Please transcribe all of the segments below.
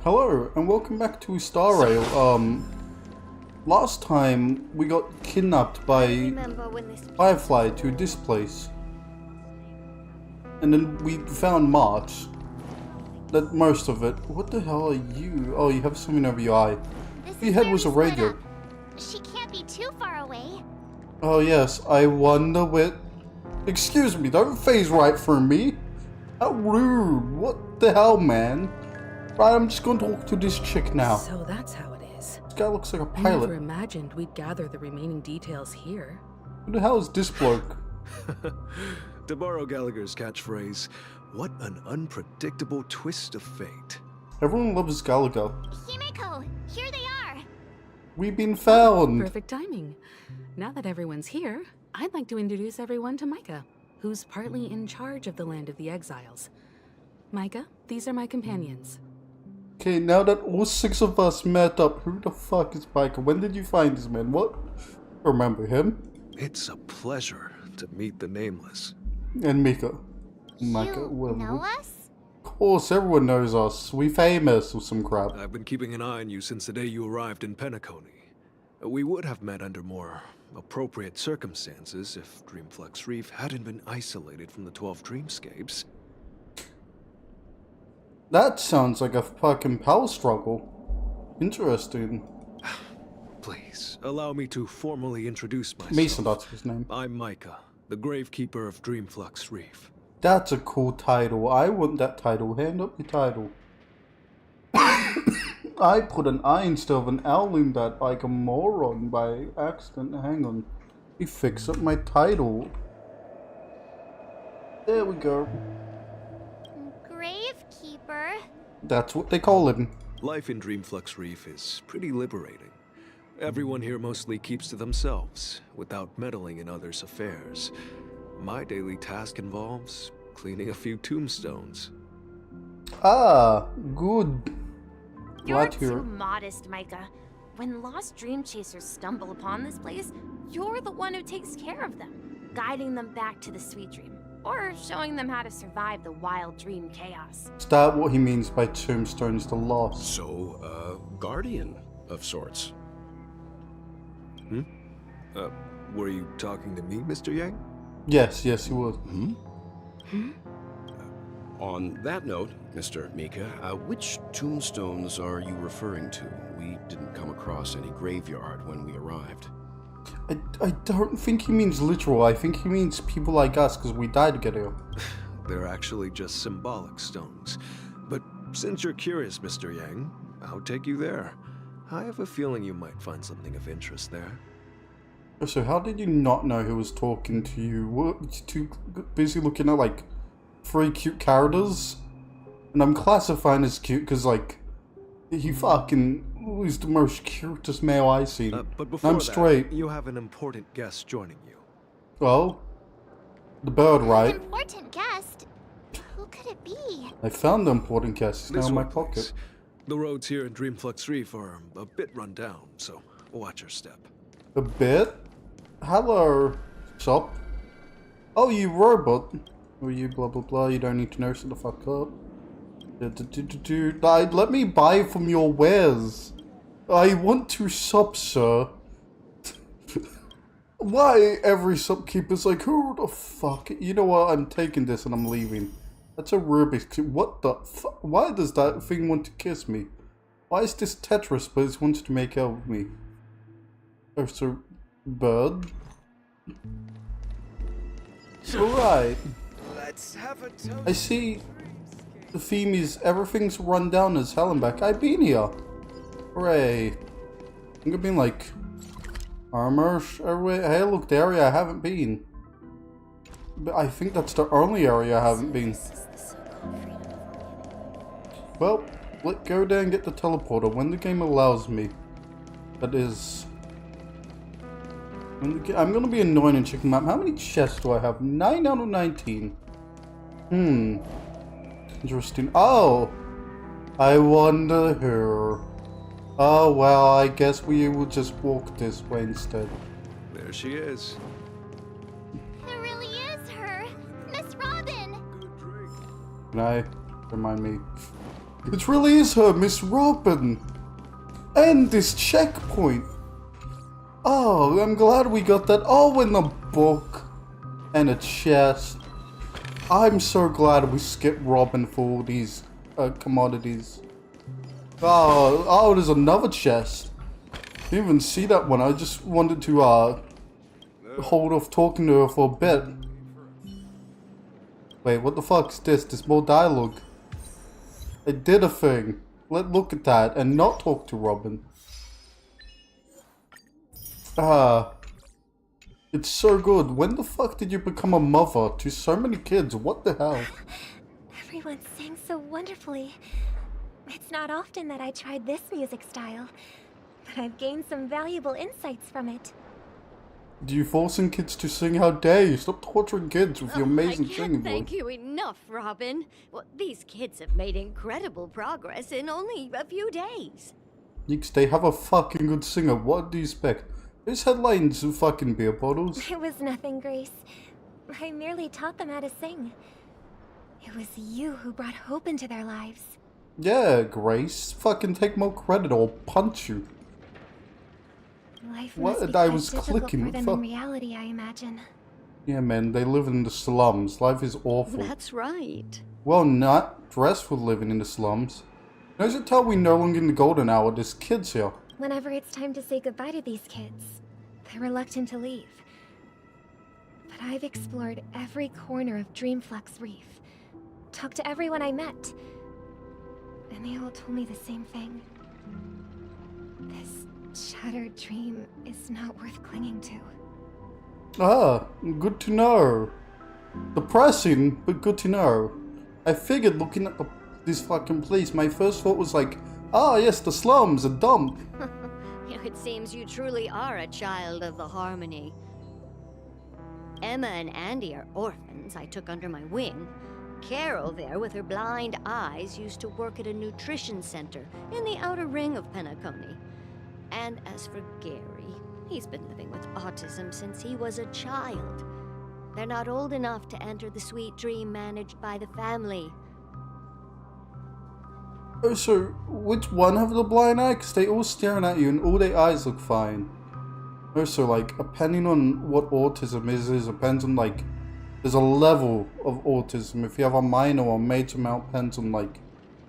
Hello, and welcome back to Star Rail. Last time we got kidnapped by Firefly to this place. And then we found March. That most of it. What the hell are you? Oh, you have something over your eye. Your head was a radio. She can't be too far away. Oh yes, I wonder where... Excuse me, don't phase right through me. How rude. What the hell, man? Right, I'm just going to talk to this chick now. So that's how it is. This guy looks like a I pilot. never imagined we'd gather the remaining details here. Who the hell is this bloke? To borrow Gallagher's catchphrase, what an unpredictable twist of fate. Everyone loves Gallagher. Himeko, here they are. We've been found. Perfect timing. Now that everyone's here, I'd like to introduce everyone to Micah, who's partly in charge of the Land of the Exiles. Micah, these are my companions. Okay, now that all 6 of us met up, who the fuck is Micah? When did you find this man? What? Remember him? It's a pleasure to meet the nameless. And Mika. You whatever. know us? Of course, everyone knows us. We famous or some crap. I've been keeping an eye on you since the day you arrived in Penacony. We would have met under more appropriate circumstances if Dreamflux Reef hadn't been isolated from the 12 dreamscapes. That sounds like a fucking power struggle. Interesting. Please, allow me to formally introduce myself. Mason, that's his name. I'm Micah, the Gravekeeper of Dreamflux Reef. That's a cool title. I want that title. Hand up your title. I put an I instead of an L in that like a moron by accident. Hang on. Let me fix up my title. There we go. Gravekeeper. That's what they call him. Life in Dreamflux Reef is pretty liberating. Everyone here mostly keeps to themselves, without meddling in others' affairs. My daily task involves cleaning a few tombstones. Ah, good. You're Glad to hear too it. modest, Micah. When lost dream chasers stumble upon this place, you're the one who takes care of them, guiding them back to the sweet dream, or showing them how to survive the wild dream chaos. Is that what he means by tombstones the lost? So, guardian of sorts. Were you talking to me, Mr. Yang? Yes, he was. On that note, Mr. Mika, which tombstones are you referring to? We didn't come across any graveyard when we arrived. I don't think he means literal. I think he means people like us because we died together. They're actually just symbolic stones. But since you're curious, Mr. Yang, I'll take you there. I have a feeling you might find something of interest there. So how did you not know who was talking to you? Were you too busy looking at like 3 cute characters? And I'm classifying as cute because like he fucking was the most cutest male I've seen. But before I'm straight. that, you have an important guest joining you. Well, the bird, right? Important guest? Who could it be? I found the important guest. It's now This in my way, pocket. please. The roads here in Dreamflux Reef are a bit run down, so watch your step. A bit? Hello, shop. Oh, you robot. Oh, you blah blah blah. You don't need to know, shut the fuck up. Let me buy from your wares. I want to shop, sir. Why every shopkeeper's like, who the fuck? You know what? I'm taking this and I'm leaving. That's a Rubik's Cube. What the fuck? Why does that thing want to kiss me? Why is this Tetris but it wants to make out with me? Oh, so bird. Alright. Let's have a toast. I see the theme is everything's run down as hell and back. I've been here. Hooray. I'm gonna be like armor everywhere. Hey look, the area I haven't been. But I think that's the only area I haven't been. Well, let's go there and get the teleporter when the game allows me. That is... I'm gonna be annoying and checking out. How many chests do I have? 9 out of 19. Interesting. Oh! I wonder who. Oh well, I guess we will just walk this way instead. There she is. It really is her. Miss Robin. Can I? Remind me. It really is her, Miss Robin. And this checkpoint. Oh, I'm glad we got that. Oh, in the book. And a chest. I'm so glad we skipped Robin for all these commodities. Oh, there's another chest. Didn't even see that one. I just wanted to hold off talking to her for a bit. Wait, what the fuck's this? There's more dialogue. I did a thing. Let's look at that and not talk to Robin. It's so good. When the fuck did you become a mother to so many kids? What the hell? Everyone sang so wonderfully. It's not often that I tried this music style, but I've gained some valuable insights from it. Do you forcing kids to sing? How dare you? Stop torturing kids with your amazing I singing can't voice. thank you enough, Robin. Well, these kids have made incredible progress in only a few days. Yikes, they have a fucking good singer. What do you expect? Those headlines are fucking beer bottles. It was nothing, Grace. I merely taught them how to sing. It was you who brought hope into their lives. Yeah, Grace. Fucking take more credit or I'll punch you. Life What? must be I quite was difficult clicking, for them fuck. in reality, I imagine. Yeah, man, they live in the slums. Life is awful. That's right. Well, not dreadful living in the slums. As you tell we no longer in the golden hour, there's kids here. Whenever it's time to say goodbye to these kids, they're reluctant to leave. But I've explored every corner of Dreamflux Reef, talked to everyone I met, and they all told me the same thing. This shattered dream is not worth clinging to. Ah, good to know. Depressing, but good to know. I figured looking at this fucking place, my first thought was like, ah yes, the slums, a dump. It seems you truly are a child of the Harmony. Emma and Andy are orphans I took under my wing. Carol there, with her blind eyes, used to work at a nutrition center in the outer ring of Penacony. And as for Gary, he's been living with autism since he was a child. They're not old enough to enter the sweet dream managed by the family. Oh, so which one have the blind eye? 'Cause they all staring at you and all their eyes look fine. Also, like, depending on what autism is depends on, like, there's a level of autism. If you have a minor or major amount, depends on, like,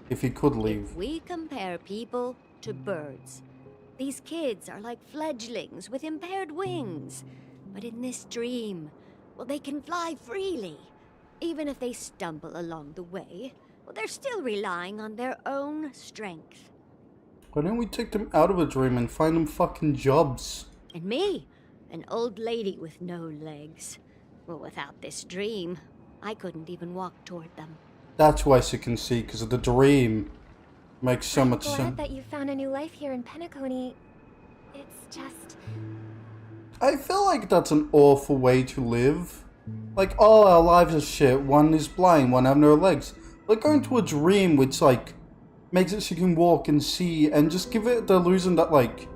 if you could leave. If we compare people to birds, these kids are like fledglings with impaired wings. But in this dream, well, they can fly freely. Even if they stumble along the way, well, they're still relying on their own strength. Why don't we take them out of a dream and find them fucking jobs? And me, an old lady with no legs. Well, without this dream, I couldn't even walk toward them. That's why she can see, because of the dream. Makes so much Glad sense. that you found a new life here in Penacony. It's just... I feel like that's an awful way to live. Like, oh, our lives are shit. One is blind, one have no legs. Like going to a dream which, like, makes it so you can walk and see and just give it the illusion that, like,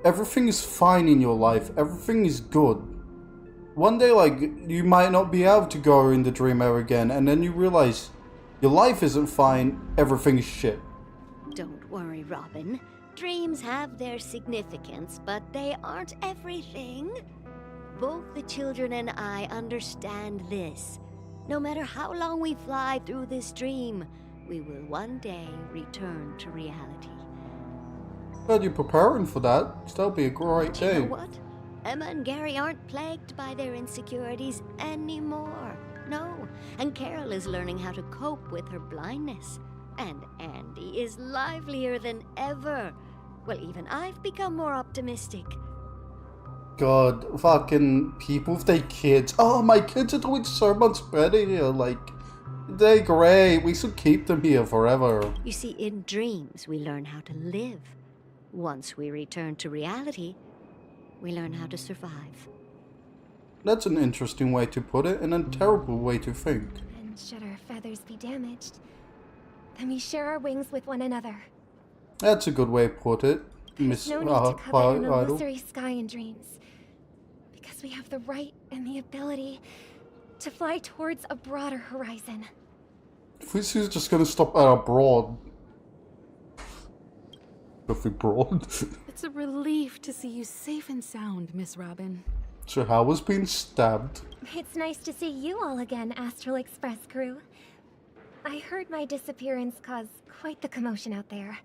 everything is fine in your life. Everything is good. One day, like, you might not be able to go in the dream ever again, and then you realize your life isn't fine, everything is shit. Don't worry, Robin. Dreams have their significance, but they aren't everything. Both the children and I understand this. No matter how long we fly through this dream, we will one day return to reality. Glad you're preparing for that, 'cause that'll be a great Do you day. know what? Emma and Gary aren't plagued by their insecurities anymore. No. And Carol is learning how to cope with her blindness. And Andy is livelier than ever. Well, even I've become more optimistic. God, fucking people with their kids. Oh, my kids are doing so much better here. Like, they're great. We should keep them here forever. You see, in dreams, we learn how to live. Once we return to reality, we learn how to survive. That's an interesting way to put it, and a terrible way to think. And should our feathers be damaged, then we share our wings with one another. That's a good way to put it, Miss No need to covet an Idol. illusory sky in dreams. Because we have the right and the ability to fly towards a broader horizon. This is just gonna stop at a broad. Nothing broad. It's a relief to see you safe and sound, Miss Robin. So how was being stabbed? It's nice to see you all again, Astral Express crew. I heard my disappearance caused quite the commotion out there.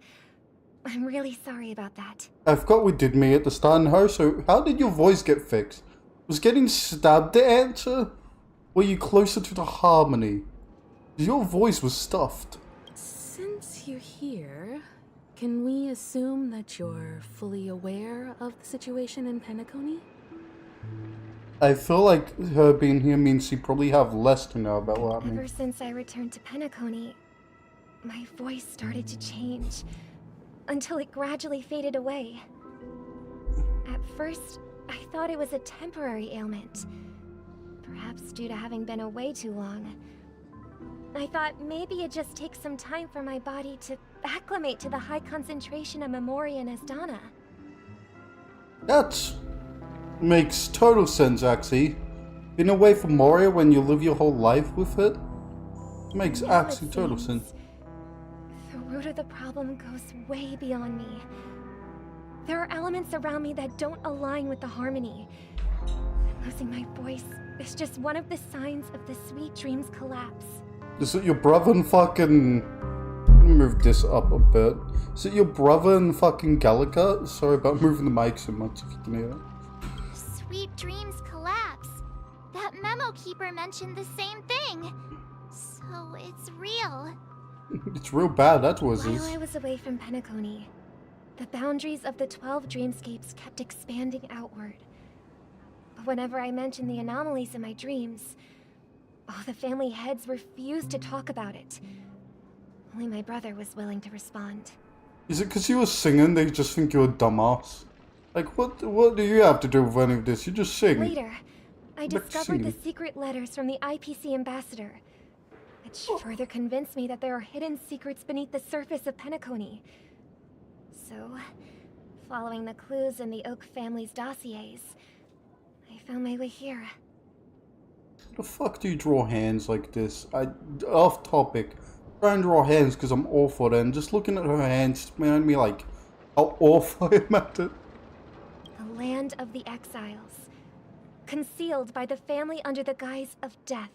I'm really sorry about that. I forgot we did meet at the start in her, so how did your voice get fixed? Was getting stabbed the answer? Were you closer to the harmony? Your voice was stuffed. Since you're here, can we assume that you're fully aware of the situation in Penacony? I feel like her being here means she probably have less to know about what happened. Ever since I returned to Penacony, my voice started to change, until it gradually faded away. At first, I thought it was a temporary ailment, perhaps due to having been away too long. I thought maybe it just takes some time for my body to acclimate to the high concentration of Memoria and Asdana. That makes total sense, actually. Being away from Moria when you live your whole life with it makes Now actually it total seems sense. the root of the problem goes way beyond me. There are elements around me that don't align with the harmony. Losing my voice is just one of the signs of the Sweet Dream's collapse. Is it your brother and fucking... Let me move this up a bit. Is it your brother and fucking Gallica? Sorry about moving the mic so much if you can hear it. Sweet dreams collapse. That memo keeper mentioned the same thing. So it's real. It's real bad, that was While his. I was away from Penacony, the boundaries of the 12 dreamscapes kept expanding outward. But whenever I mentioned the anomalies in my dreams, all the family heads refused to talk about it. Only my brother was willing to respond. Is it because you were singing they just think you're a dumbass? Like, what do you have to do with any of this? You just sing. Later, I But discovered the singing. secret letters from the IPC ambassador, which further convinced me that there are hidden secrets beneath the surface of Penacony. So, following the clues in the Oak family's dossiers, I found my way here. The fuck do you draw hands like this? Off topic. Try and draw hands because I'm awful at it, and just looking at her hands made me like how awful I am at it. The land of the exiles, concealed by the family under the guise of death.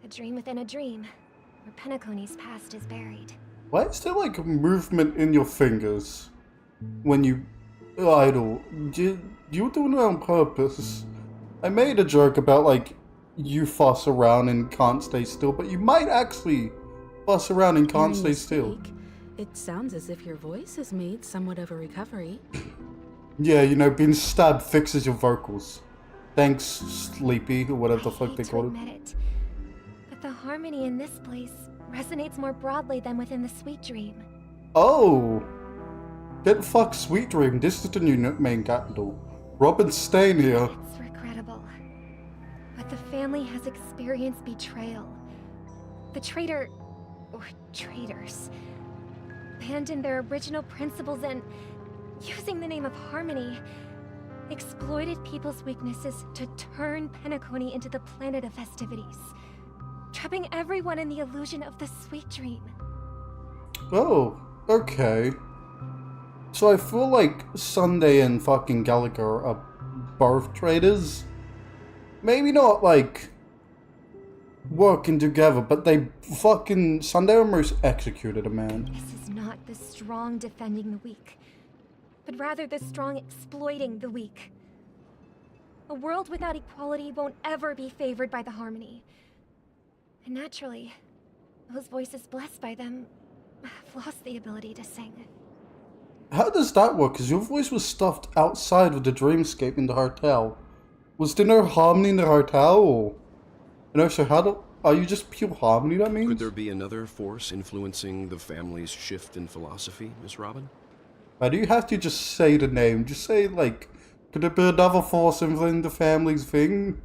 A dream within a dream, where Penacony's past is buried. Why is there like a movement in your fingers when you idle? You're doing it on purpose. I made a joke about like you fuss around and can't stay still, but you might actually fuss around and can't Hearing stay you still. speak, it sounds as if your voice has made somewhat of a recovery. Yeah, you know, being stabbed fixes your vocals. Thanks, Sleepy, or whatever the fuck they call it. admit it, but the harmony in this place resonates more broadly than within the Sweet Dream. Oh! Get fuck Sweet Dream, this is the new main capital. Robin's staying here. It's regrettable, but the family has experienced betrayal. The traitor, or traitors, abandoned their original principles and, using the name of harmony, exploited people's weaknesses to turn Penacony into the planet of festivities, trapping everyone in the illusion of the Sweet Dream. Oh, okay. So I feel like Sunday and fucking Gallagher are both traitors. Maybe not like working together, but they fucking Sunday almost executed a man. This is not the strong defending the weak, but rather the strong exploiting the weak. A world without equality won't ever be favored by the harmony. And naturally, those voices blessed by them have lost the ability to sing. How does that work? Because your voice was stuffed outside of the dreamscape in the hotel. Was there no harmony in the hotel? Or... And also, are you just pure harmony, that means? Could there be another force influencing the family's shift in philosophy, Miss Robin? Why do you have to just say the name? Just say, like, could there be another force influencing the family's thing?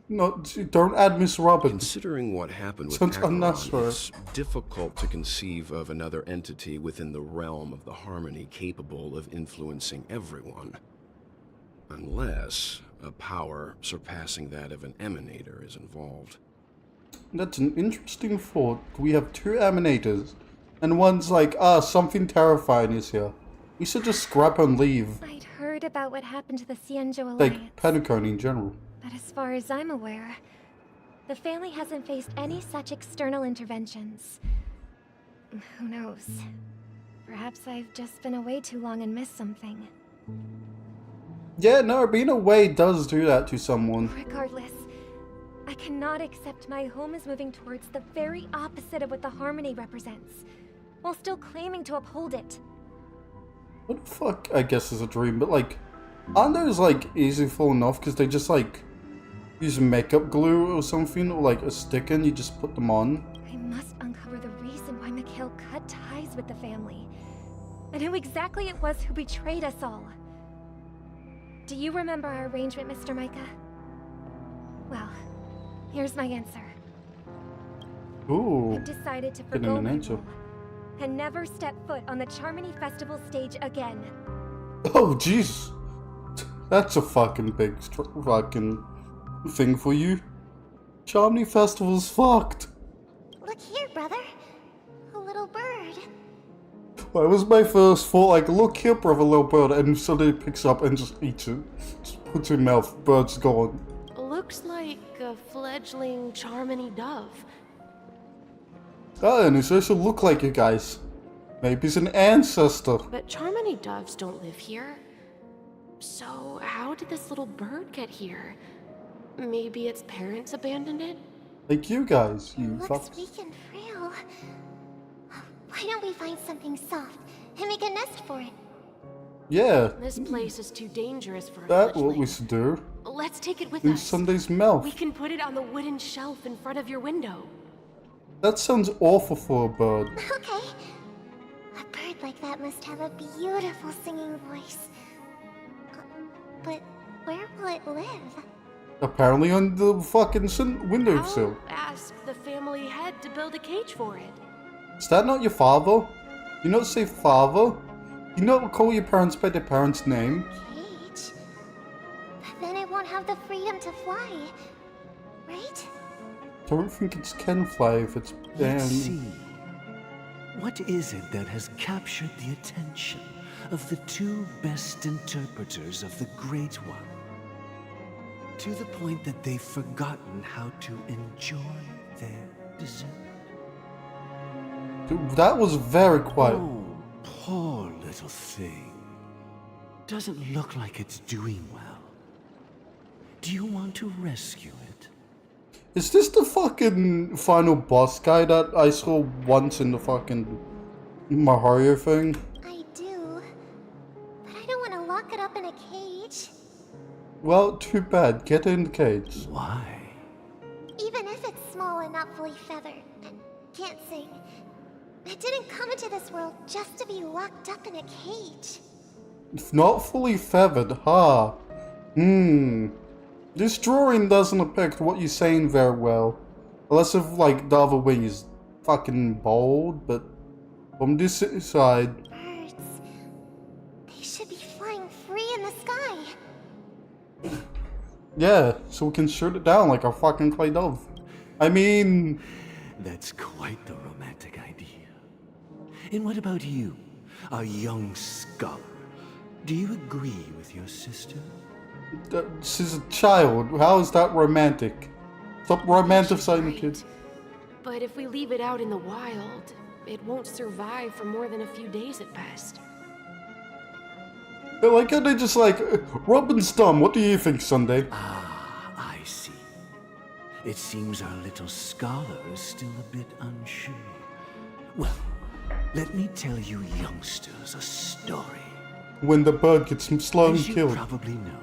Don't add Miss Robin. Considering what happened with Sounds Acheron, unnecessary. it's difficult to conceive of another entity within the realm of the harmony capable of influencing everyone. Unless a power surpassing that of an emanator is involved. That's an interesting thought. We have 2 emanators, and one's like, something terrifying is here. We should just scrap and leave. I'd heard about what happened to the Cienjo Alliance. Like, Pentagon in general. But as far as I'm aware, the family hasn't faced any such external interventions. Who knows? Perhaps I've just been away too long and missed something. Yeah, no, being away does do that to someone. Regardless, I cannot accept my home is moving towards the very opposite of what the Harmony represents, while still claiming to uphold it. What the fuck, I guess, is a dream, but like, aren't those like easy falling off because they just like use makeup glue or something, or like a stick and you just put them on? I must uncover the reason why Mikhail cut ties with the family, and who exactly it was who betrayed us all. Do you remember our arrangement, Mr. Micah? Well, here's my answer. Ooh, I've decided to getting forgo an my answer. role and never step foot on the Charmony Festival stage again. Oh, jeez. That's a fucking big fucking thing for you. Charmony Festival's fucked. Look here, brother. A little bird. That was my first thought, like, look here, brother, little bird, and suddenly picks up and just eats it. Just puts it in mouth, bird's gone. Looks like a fledgling Charmony dove. Ah, and it also look like you guys. Maybe it's an ancestor. But Charmony doves don't live here. So how did this little bird get here? Maybe its parents abandoned it? Like you guys, you Looks fucks. weak and frail. Why don't we find something soft and make a nest for it? Yeah, This place is too dangerous for a that's what fledgling. we should do. Let's take it with In us. Sunday's mouth. We can put it on the wooden shelf in front of your window. That sounds awful for a bird. Okay. A bird like that must have a beautiful singing voice. But where will it live? Apparently on the fucking windowsill. I'll ask the family head to build a cage for it. Is that not your father? You not say father? You not call your parents by their parents' name? Cage? But then it won't have the freedom to fly. Right? Don't think it can fly if it's Let's see. What is it that has captured the attention of the 2 best interpreters of the Great One? To the point that they've forgotten how to enjoy their dessert. Dude, that was very quiet. Oh, poor little thing. Doesn't look like it's doing well. Do you want to rescue it? Is this the fucking final boss guy that I saw once in the fucking Mario thing? I do. But I don't want to lock it up in a cage. Well, too bad. Get in the cage. Why? Even if it's small and not fully feathered and can't sing. It didn't come into this world just to be locked up in a cage. If not fully feathered, huh? This drawing doesn't depict what you're saying very well. Unless if, like, the other wing is fucking bold, but from this side... Birds. They should be flying free in the sky. Yeah, so we can shoot it down like a fucking clay dove. I mean... That's quite the romantic idea. And what about you, a young scholar? Do you agree with your sister? She's a child. How is that romantic? Stop romanticizing the kids. But if we leave it out in the wild, it won't survive for more than a few days at best. But like, they just like, Robin's dumb. What do you think, Sunday? Ah, I see. It seems our little scholar is still a bit unsure. Well, let me tell you youngsters a story. When the bird gets slowly As you killed. probably know,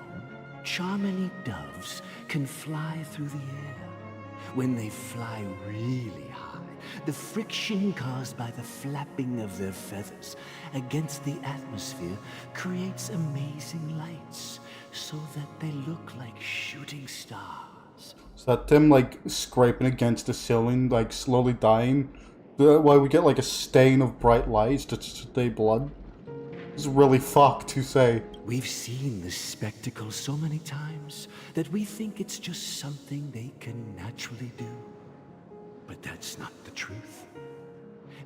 Charmony doves can fly through the air. When they fly really high, the friction caused by the flapping of their feathers against the atmosphere creates amazing lights, so that they look like shooting stars. Is that them like scraping against the ceiling, like slowly dying? Why we get like a stain of bright lights to stay blood? It's really fucked to say. We've seen this spectacle so many times that we think it's just something they can naturally do. But that's not the truth.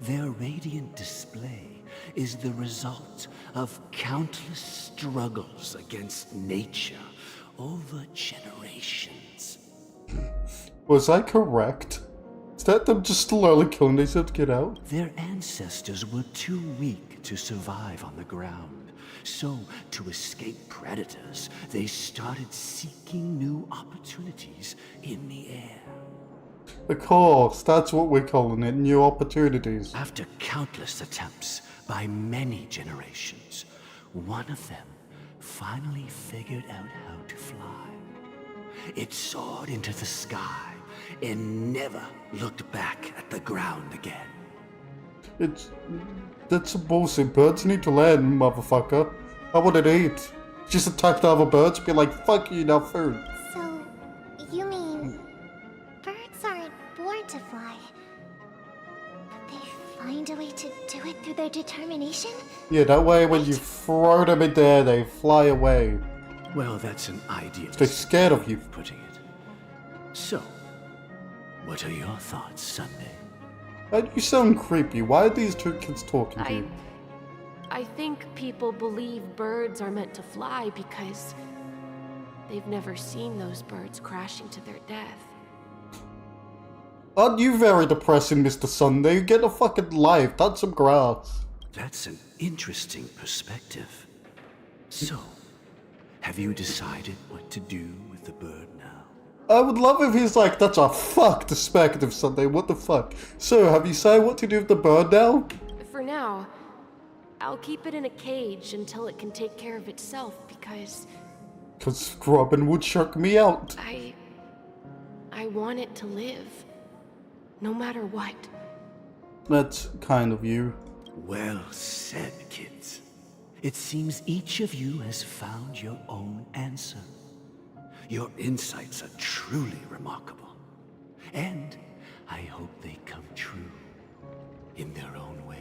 Their radiant display is the result of countless struggles against nature over generations. Was I correct? Is that them just slowly killing themselves to get out? Their ancestors were too weak to survive on the ground. So, to escape predators, they started seeking new opportunities in the air. Of course, that's what we're calling it, new opportunities. After countless attempts by many generations, one of them finally figured out how to fly. It soared into the sky and never looked back at the ground again. That's some bullshit. Birds need to land, motherfucker. How would it eat? Just attack the other birds, be like, fuck you, now food. So, you mean birds aren't born to fly, but they find a way to do it through their determination? Yeah, that way when you throw them in there, they fly away. Well, that's an ideal. They're scared of you. Putting it. So, what are your thoughts, Sunday? You sound creepy. Why are these two kids talking to you? I think people believe birds are meant to fly because they've never seen those birds crashing to their death. Aren't you very depressing, Mr. Sunday? Get a fucking life. Touch some grass. That's an interesting perspective. So, have you decided what to do with the bird now? I would love if he's like, that's a fucked perspective, Sunday. What the fuck? So, have you decided what to do with the bird now? For now, I'll keep it in a cage until it can take care of itself because Robin would chuck me out. I want it to live. No matter what. That's kind of you. Well said, kids. It seems each of you has found your own answer. Your insights are truly remarkable. And I hope they come true in their own way.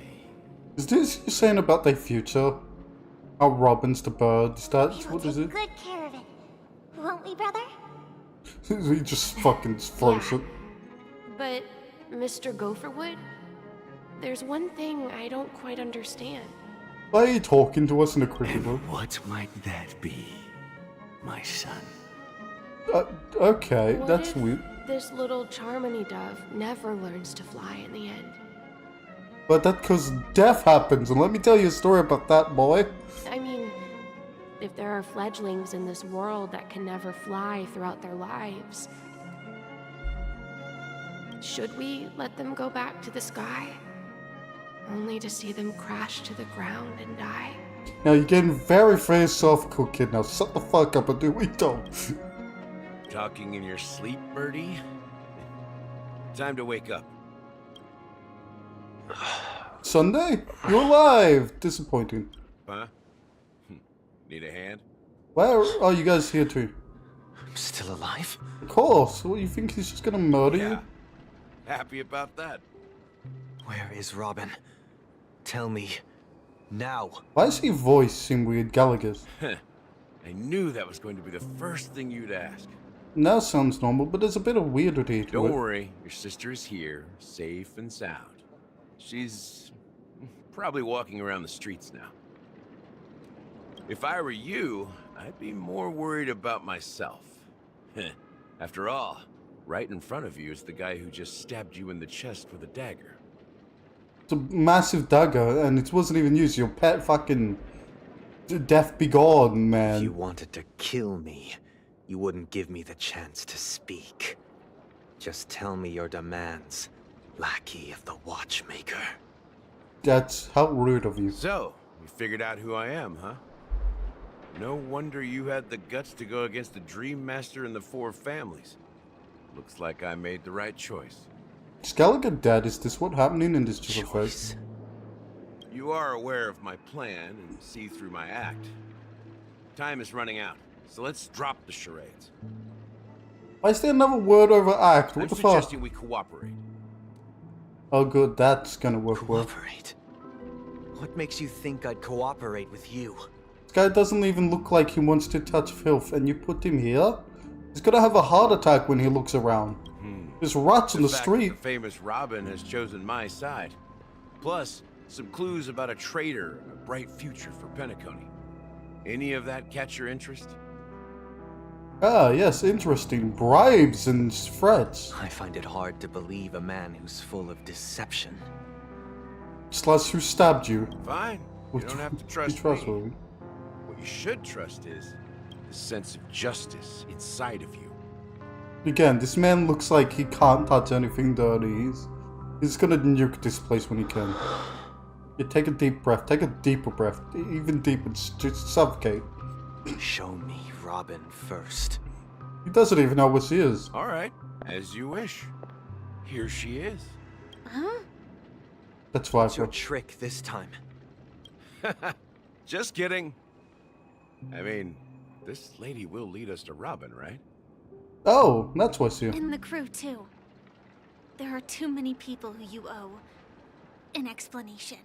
Is this you saying about their future? How Robin's the bird? Is that what is it? Good care of it, won't we, brother? He just fucking throws it. But, Mr. Gopherwood, there's one thing I don't quite understand. Why are you talking to us in a creepy And voice? what might that be, my son? Okay, What that's if weird. this little Charmony dove never learns to fly in the end? But that's because death happens, and let me tell you a story about that, boy. I mean, if there are fledglings in this world that can never fly throughout their lives, should we let them go back to the sky? Only to see them crash to the ground and die? Now you're getting very philosophical, kid. Now shut the fuck up and do what we don't. Talking in your sleep, Birdie? Time to wake up. Sunday? You're alive! Disappointing. Huh? Need a hand? Where are you guys here too? I'm still alive? Of course. What, you think he's just gonna murder you? Happy about that. Where is Robin? Tell me. Now. Why does his voice seem weird, Gallagher's? I knew that was going to be the first thing you'd ask. Now sounds normal, but there's a bit of weirdity to it. Don't worry, your sister is here, safe and sound. She's probably walking around the streets now. If I were you, I'd be more worried about myself. After all, right in front of you is the guy who just stabbed you in the chest with a dagger. It's a massive dagger, and it wasn't even used. Your pet fucking death be gone, man. If you wanted to kill me, you wouldn't give me the chance to speak. Just tell me your demands, lackey of the Watchmaker. That's how rude of you. So, you figured out who I am, huh? No wonder you had the guts to go against the Dream Master and the Four Families. Looks like I made the right choice. Is Gallagher dead? Is this what happening in this choice? You are aware of my plan and see through my act. Time is running out, so let's drop the charades. Why is there another word over act? What I'm the fuck? suggesting we cooperate. Oh good, that's gonna work well. Cooperate? What makes you think I'd cooperate with you? This guy doesn't even look like he wants to touch filth, and you put him here? He's gonna have a heart attack when he looks around. There's rats on the fact street. that the famous Robin has chosen my side. Plus, some clues about a traitor and a bright future for Penacony. Any of that catch your interest? Ah, yes, interesting. Bribes and threats. I find it hard to believe a man who's full of deception. Slash, who stabbed you? Fine. You don't have to trust me. trustworthy. What you should trust is the sense of justice inside of you. Again, this man looks like he can't touch anything dirty. He's gonna nuke this place when he can. Yeah, take a deep breath. Take a deeper breath. Even deeper. Just suffocate. Show me Robin first. He doesn't even know what she is. All right, as you wish. Here she is. Huh? That's why. What's your trick this time? Just kidding. I mean, this lady will lead us to Robin, right? Oh, that's why she. And the crew, too. There are too many people who you owe an explanation.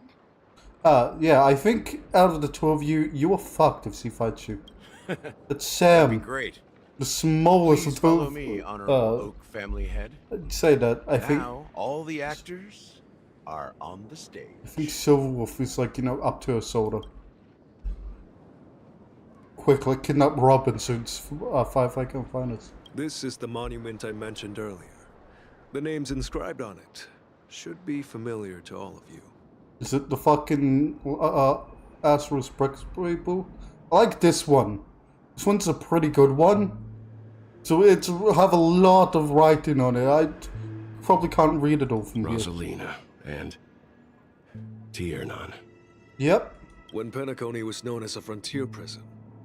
Yeah, I think out of the two of you, you are fucked if she fights you. It's That'd be Sam, great. the smallest Please of follow both. me, honorable Oak family head. I'd say that. I think All the actors are on the stage. Silverwolf is like, you know, up to her shoulder. Quick, like kidnap Robin so Firefly can find us. This is the monument I mentioned earlier. The names inscribed on it should be familiar to all of you. Is it the fucking Asterisk Bricks people? I like this one. This one's a pretty good one. So it's have a lot of writing on it. I probably can't read it all from here. Rosalina and Tiernan. Yep. When Penacony was known as a frontier prison,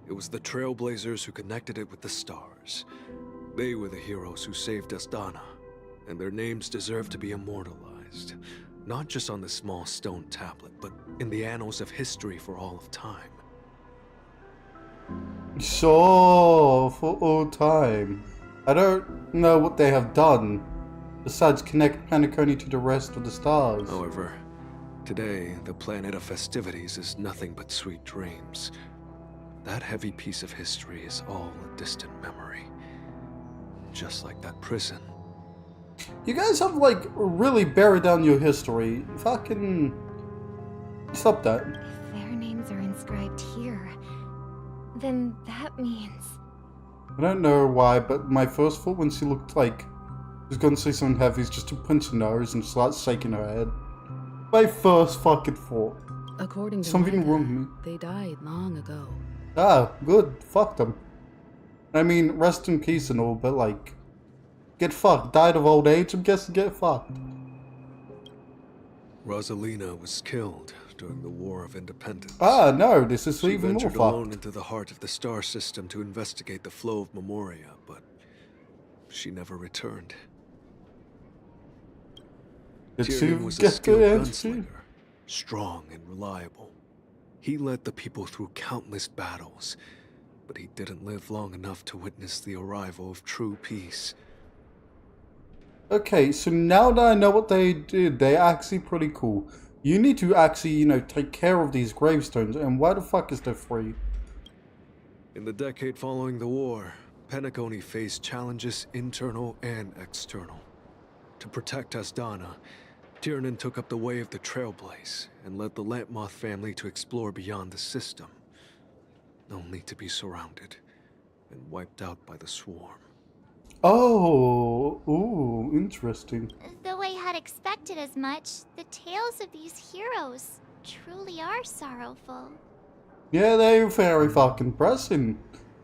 it was the Trailblazers who connected it with the stars. They were the heroes who saved Astana, and their names deserve to be immortalized. Not just on this small stone tablet, but in the annals of history for all of time. So, for all time. I don't know what they have done, besides connect Penacony to the rest of the stars. However, today, the planet of festivities is nothing but sweet dreams. That heavy piece of history is all a distant memory. Just like that prison. You guys have, like, really buried down your history. Fucking... Stop that. If their names are inscribed here, then that means... I don't know why, but my first thought when she looked like she was gonna say something heavy is just to pinch her nose and start shaking her head. My first fucking thought. According to Something Micah, wrong with me. they died long ago. Ah, good. Fuck them. I mean, rest in peace and all, but like... Get fucked. Died of old age, I'm guessing get fucked. Rosalina was killed during the War of Independence. Ah, no, this is She even more ventured alone fucked. into the heart of the star system to investigate the flow of Memoria, but she never returned. Did she Tyrion was a get skilled the answer? gunslinger, strong and reliable. He led the people through countless battles, but he didn't live long enough to witness the arrival of true peace. Okay, so now that I know what they did, they're actually pretty cool. You need to actually, you know, take care of these gravestones, and why the fuck is there free? In the decade following the war, Penacony faced challenges internal and external. To protect Astana, Tiernan took up the way of the Trailblaze and led the Lampmoth family to explore beyond the system, only to be surrounded and wiped out by the swarm. Oh, ooh, interesting. Though I had expected as much, the tales of these heroes truly are sorrowful. Yeah, they're very fucking pressing.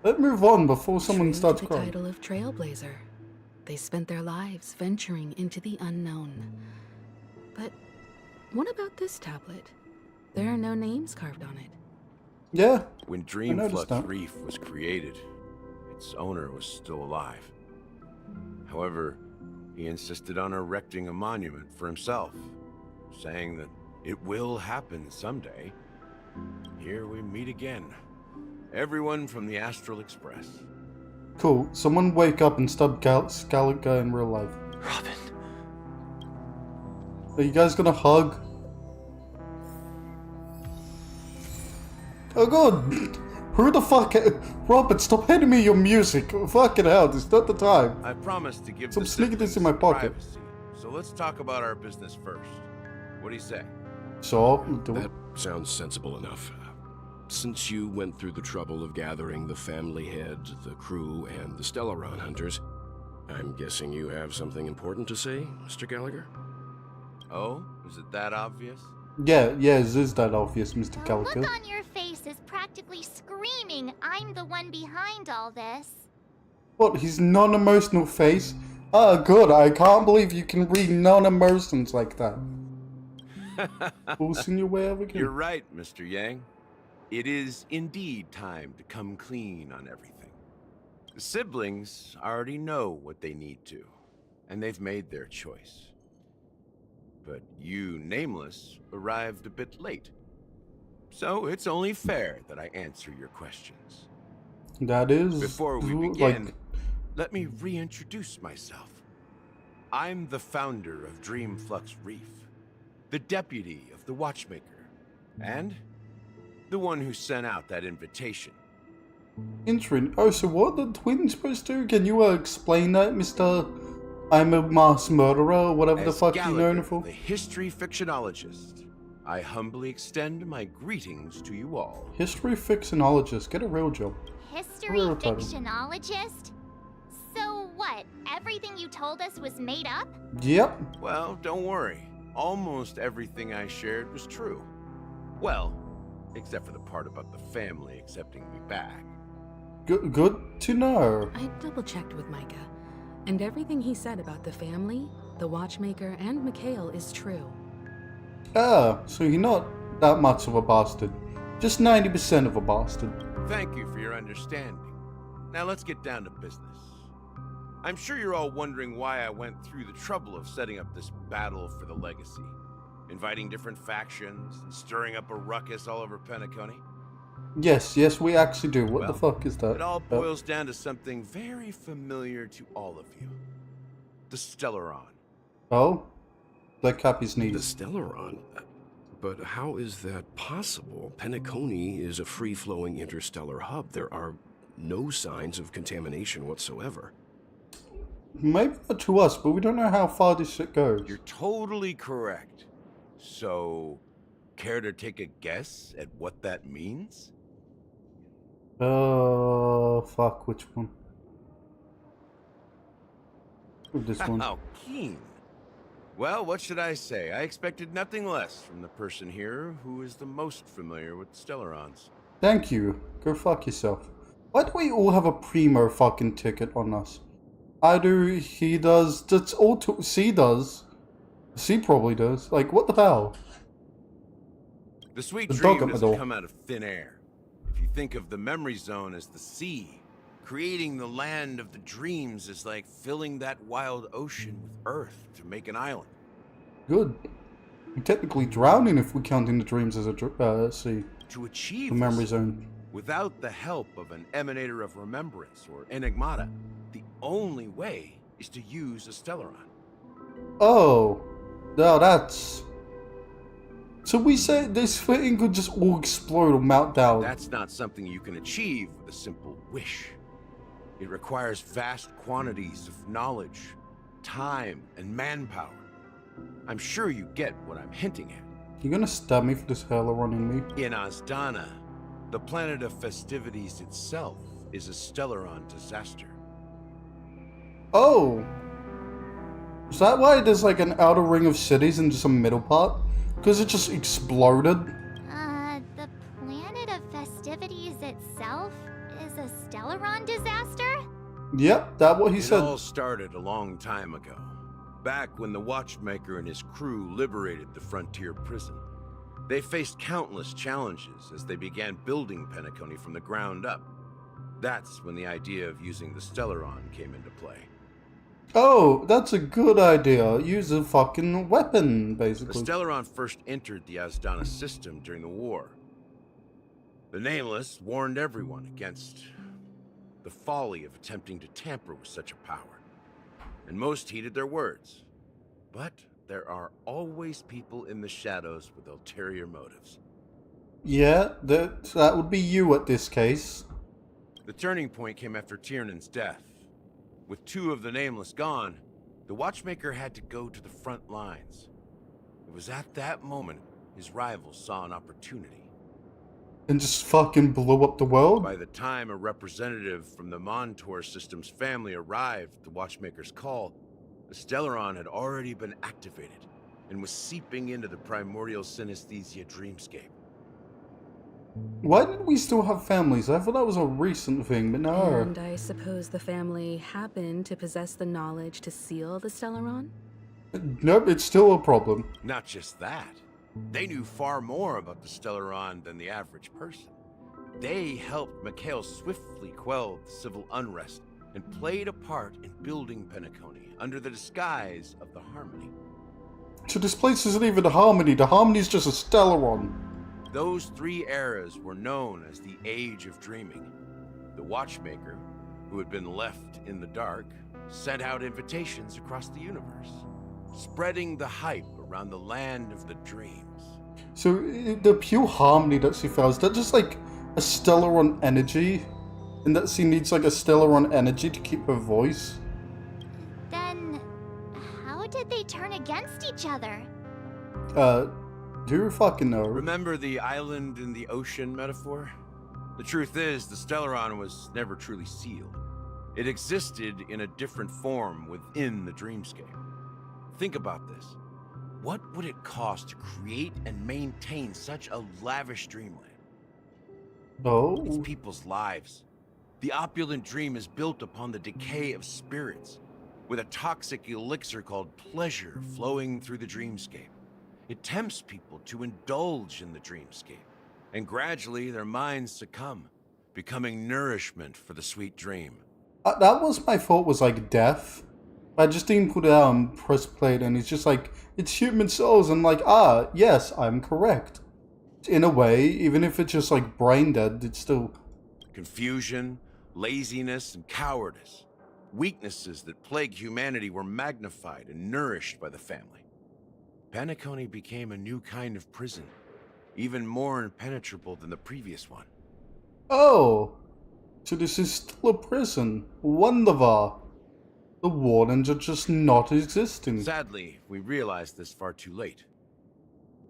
Let's move on before someone True starts to the crying. title of Trailblazer. They spent their lives venturing into the unknown. But what about this tablet? There are no names carved on it. Yeah. When noticed Dreamflux that. Reef was created, its owner was still alive. However, he insisted on erecting a monument for himself, saying that it will happen someday. Here we meet again. Everyone from the Astral Express. Cool. Someone wake up and stop Scalaga in real life. Robin. Are you guys gonna hug? Oh god! Who the fuck? Robert, stop handing me your music. Fucking hell, this is not the time. I promised to give So I'm the sneaking this in my siblings pocket. privacy. So let's talk about our business first. What do you say? So, That sounds sensible enough. Since you went through the trouble of gathering the family head, the crew, and the Stellaron hunters, I'm guessing you have something important to say, Mr. Gallagher? Oh, is it that obvious? yeah, it is that obvious, Mr. The Calico. look on your face is practically screaming, I'm the one behind all this. What, his non-emotional face? Ah, good, I can't believe you can read non-emotions like that. Forcing your way over again. You're right, Mr. Yang. It is indeed time to come clean on everything. The siblings already know what they need to, and they've made their choice. But you, Nameless, arrived a bit late. So it's only fair that I answer your questions. That is... Before we begin, let me reintroduce myself. I'm the founder of Dreamflux Reef, the deputy of the Watchmaker, and the one who sent out that invitation. Interesting. Oh, so what are the twins supposed to do? Can you explain that, Mr. I'm a mass murderer, or whatever the fuck you're known for? The history fictionologist, I humbly extend my greetings to you all. History fictionologist, get a real job. History Real title. fictionologist? So what, everything you told us was made up? Yep. Well, don't worry. Almost everything I shared was true. Well, except for the part about the family accepting me back. Good to know. I double-checked with Micah, and everything he said about the family, the Watchmaker, and Mikhail is true. Ah, so you're not that much of a bastard. Just 90% of a bastard. Thank you for your understanding. Now let's get down to business. I'm sure you're all wondering why I went through the trouble of setting up this battle for the legacy. Inviting different factions and stirring up a ruckus all over Penacony. Yes, we actually do. What the fuck is that? It all boils down to something very familiar to all of you. The Stellaron. Oh? Like Cappy's The knees. Stellaron? But how is that possible? Penacony is a free-flowing interstellar hub. There are no signs of contamination whatsoever. Maybe not to us, but we don't know how far this shit goes. You're totally correct. So, care to take a guess at what that means? Fuck, which one? This one. How keen. Well, what should I say? I expected nothing less from the person here who is the most familiar with Stellarons. Thank you. Go fuck yourself. Why do we all have a primo fucking ticket on us? I do, he does, that's all C does. C probably does. Like, what the hell? The sweet The dog dream at my doesn't door. come out of thin air. If you think of the memory zone as the sea, creating the land of the dreams is like filling that wild ocean with earth to make an island. Good. We're technically drowning if we count in the dreams as a sea. To achieve The memory this, zone. without the help of an emanator of remembrance or enigmata, the only way is to use a Stellaron. Oh. No, that's... So we say this thing could just all explode or melt down. That's not something you can achieve with a simple wish. It requires vast quantities of knowledge, time, and manpower. I'm sure you get what I'm hinting at. You gonna stab me for this Helaron in me? In Asdana, the planet of festivities itself is a Stellaron disaster. Oh! Is that why there's like an outer ring of cities and just a middle part? Because it just exploded? The planet of festivities itself is a Stellaron disaster? Yep, that's what he It said. all started a long time ago, back when the Watchmaker and his crew liberated the frontier prison. They faced countless challenges as they began building Penacony from the ground up. That's when the idea of using the Stellaron came into play. Oh, that's a good idea. Use a fucking weapon, The basically. Stellaron first entered the Asdana system during the war. The Nameless warned everyone against the folly of attempting to tamper with such a power, and most heeded their words. But there are always people in the shadows with ulterior motives. Yeah, that would be you at this case. The turning point came after Tiernan's death. With 2 of the Nameless gone, the Watchmaker had to go to the front lines. It was at that moment his rivals saw an opportunity. And just fucking blew up the world? By the time a representative from the Montour Systems family arrived at the Watchmaker's call, the Stellaron had already been activated and was seeping into the primordial synesthesia dreamscape. Why did we still have families? I thought that was a recent thing, but no. And I suppose the family happened to possess the knowledge to seal the Stellaron? Nope, it's still a problem. Not just that. They knew far more about the Stellaron than the average person. They helped Mikhail swiftly quell the civil unrest and played a part in building Penacony under the disguise of the Harmony. So this place isn't even the Harmony. The Harmony's just a Stellaron. Those 3 eras were known as the Age of Dreaming. The Watchmaker, who had been left in the dark, sent out invitations across the universe, spreading the hype around the land of the dreams. So the pure Harmony that she felt, is that just like a Stellaron energy? And that she needs like a Stellaron energy to keep her voice? Then, how did they turn against each other? Do you fucking know? Remember the island in the ocean metaphor? The truth is, the Stellaron was never truly sealed. It existed in a different form within the dreamscape. Think about this. What would it cost to create and maintain such a lavish dreamland? Oh. It's people's lives. The opulent dream is built upon the decay of spirits, with a toxic elixir called pleasure flowing through the dreamscape. It tempts people to indulge in the dreamscape, and gradually their minds succumb, becoming nourishment for the sweet dream. That was my thought, was like death. I just didn't put it out on press plate, and it's just like, it's human souls. I'm like, yes, I'm correct. In a way, even if it's just like brain dead, it's still... Confusion, laziness, and cowardice. Weaknesses that plague humanity were magnified and nourished by the family. Penacony became a new kind of prison, even more impenetrable than the previous one. Oh, so this is still a prison. Wonderful. The wardens are just not existing. Sadly, we realized this far too late.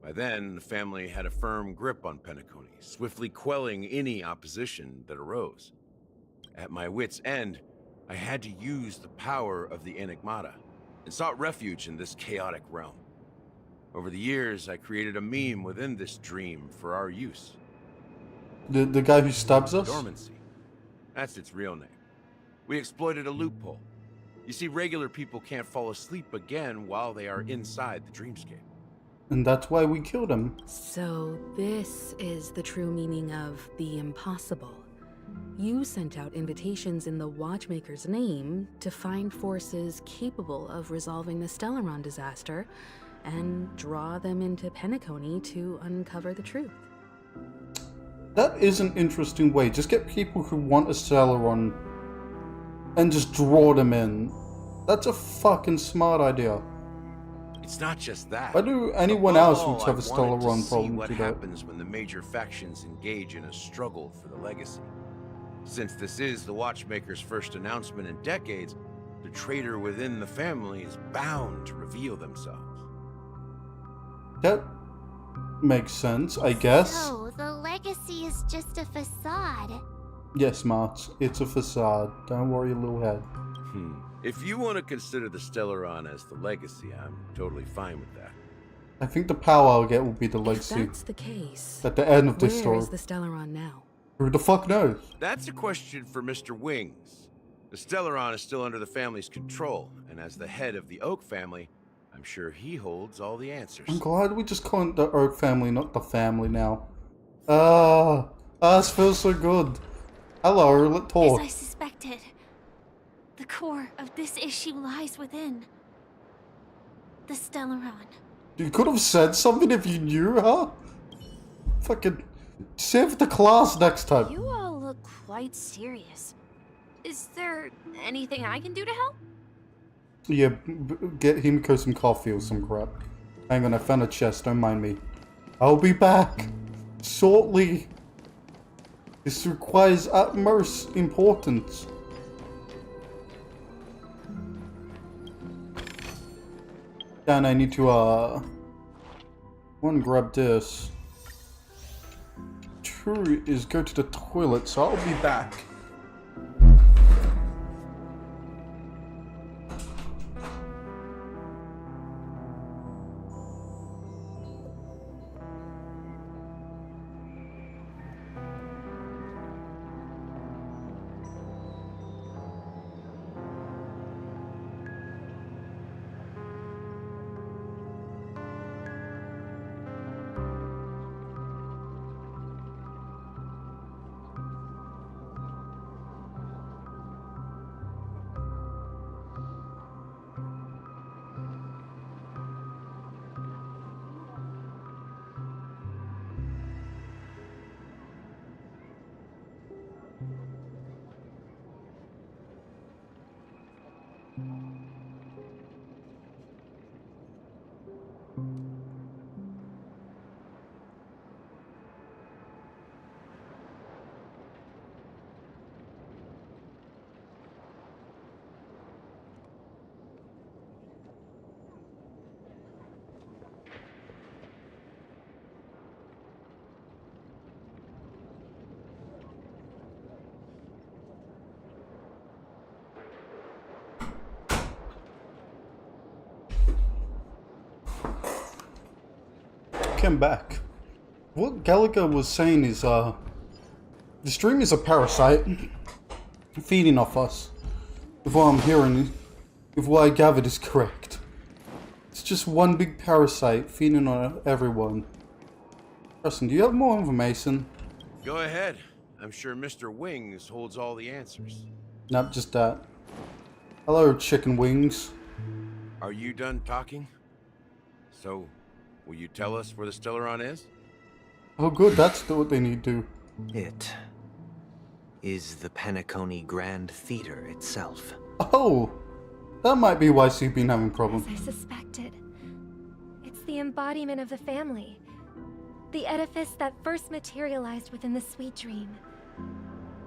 By then, the family had a firm grip on Penacony, swiftly quelling any opposition that arose. At my wit's end, I had to use the power of the Enigmata, and sought refuge in this chaotic realm. Over the years, I created a meme within this dream for our use. The guy who stabs us? Dormancy. That's its real name. We exploited a loophole. You see, regular people can't fall asleep again while they are inside the dreamscape. And that's why we killed him. So this is the true meaning of the impossible. You sent out invitations in the Watchmaker's name to find forces capable of resolving the Stellaron disaster, and draw them into Penacony to uncover the truth. That is an interesting way. Just get people who want a Stellaron and just draw them in. That's a fucking smart idea. It's not just that. Why do anyone else who have a Stellaron problem what do that? happens when the major factions engage in a struggle for the legacy. Since this is the Watchmaker's first announcement in decades, the traitor within the family is bound to reveal themselves. That makes sense, I guess. So, the legacy is just a facade. Yes, Marks, it's a facade. Don't worry, little head. If you want to consider the Stellaron as the legacy, I'm totally fine with that. I think the power I'll get will be the If legacy. that's the case, At the end of this where story. is the Stellaron now? Who the fuck knows? That's a question for Mr. Wings. The Stellaron is still under the family's control, and as the head of the Oak family, I'm sure he holds all the answers. I'm glad we just call it the Oak family, not the family now. This feels so good. Hello, let's talk. As I suspected, the core of this issue lies within the Stellaron. You could have said something if you knew, huh? Fucking save the class next time. You all look quite serious. Is there anything I can do to help? Yeah, get Himiko some coffee or some crap. Hang on, I found a chest, don't mind me. I'll be back. shortly. This requires utmost importance. And I need to, one, grab this. Two is go to the toilet, so I'll be back. Came back. What Gallagher was saying is, the stream is a parasite feeding off us. If what I'm hearing, if what I gathered is correct. It's just one big parasite feeding on everyone. Preston, do you have more information? Go ahead. I'm sure Mr. Wings holds all the answers. Not just that. Hello, chicken wings. Are you done talking? So, will you tell us where the Stellaron is? Oh good, that's what they need to do. It is the Penacony Grand Theater itself. Oh! That might be why she's been having problems. As I suspected. It's the embodiment of the family. The edifice that first materialized within the Sweet Dream.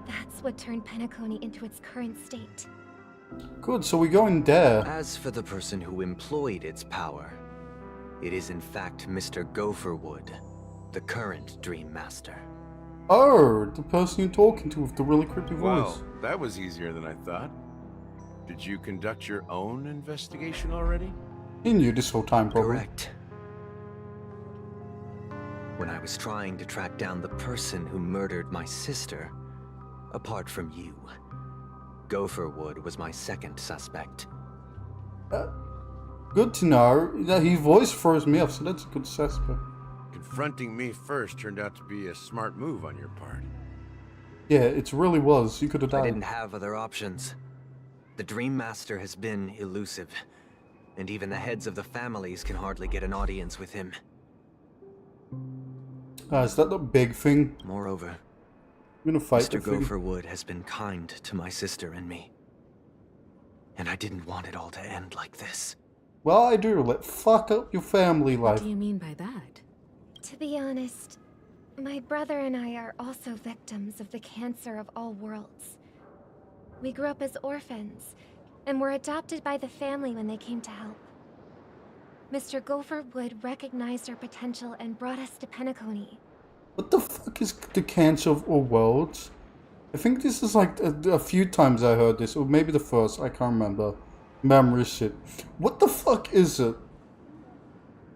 That's what turned Penacony into its current state. Good, so we go in there. As for the person who employed its power, it is in fact Mr. Gopherwood, the current Dream Master. Oh, the person you're talking to with the really creepy voice. Well, that was easier than I thought. Did you conduct your own investigation already? He knew this whole time, probably. Correct. When I was trying to track down the person who murdered my sister, apart from you, Gopherwood was my second suspect. Good to know. That his voice throws me off, so that's a good suspect. Confronting me first turned out to be a smart move on your part. Yeah, it really was. You could have died. I didn't have other options. The Dream Master has been elusive, and even the heads of the families can hardly get an audience with him. Is that the big thing? Moreover, I'm gonna fight Mr. the thing. Gopherwood has been kind to my sister and me. And I didn't want it all to end like this. Well, I do. Let fuck up your family life. What do you mean by that? To be honest, my brother and I are also victims of the cancer of all worlds. We grew up as orphans, and were adopted by the family when they came to help. Mr. Gopherwood recognized our potential and brought us to Penacony. What the fuck is the cancer of all worlds? I think this is like a few times I heard this, or maybe the first, I can't remember. Memory shit. What the fuck is it?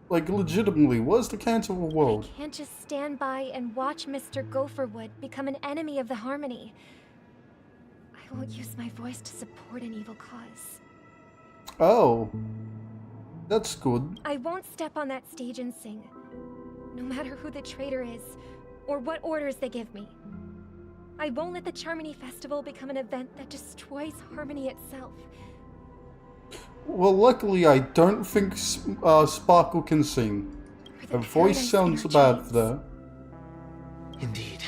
Like, legitimately, what is the cancer of all worlds? I can't just stand by and watch Mr. Gopherwood become an enemy of the Harmony. I won't use my voice to support an evil cause. Oh. That's good. I won't step on that stage and sing, no matter who the traitor is, or what orders they give me. I won't let the Charmony Festival become an event that destroys Harmony itself. Well, luckily I don't think Sparkle can sing. Her voice sounds bad for that. Indeed.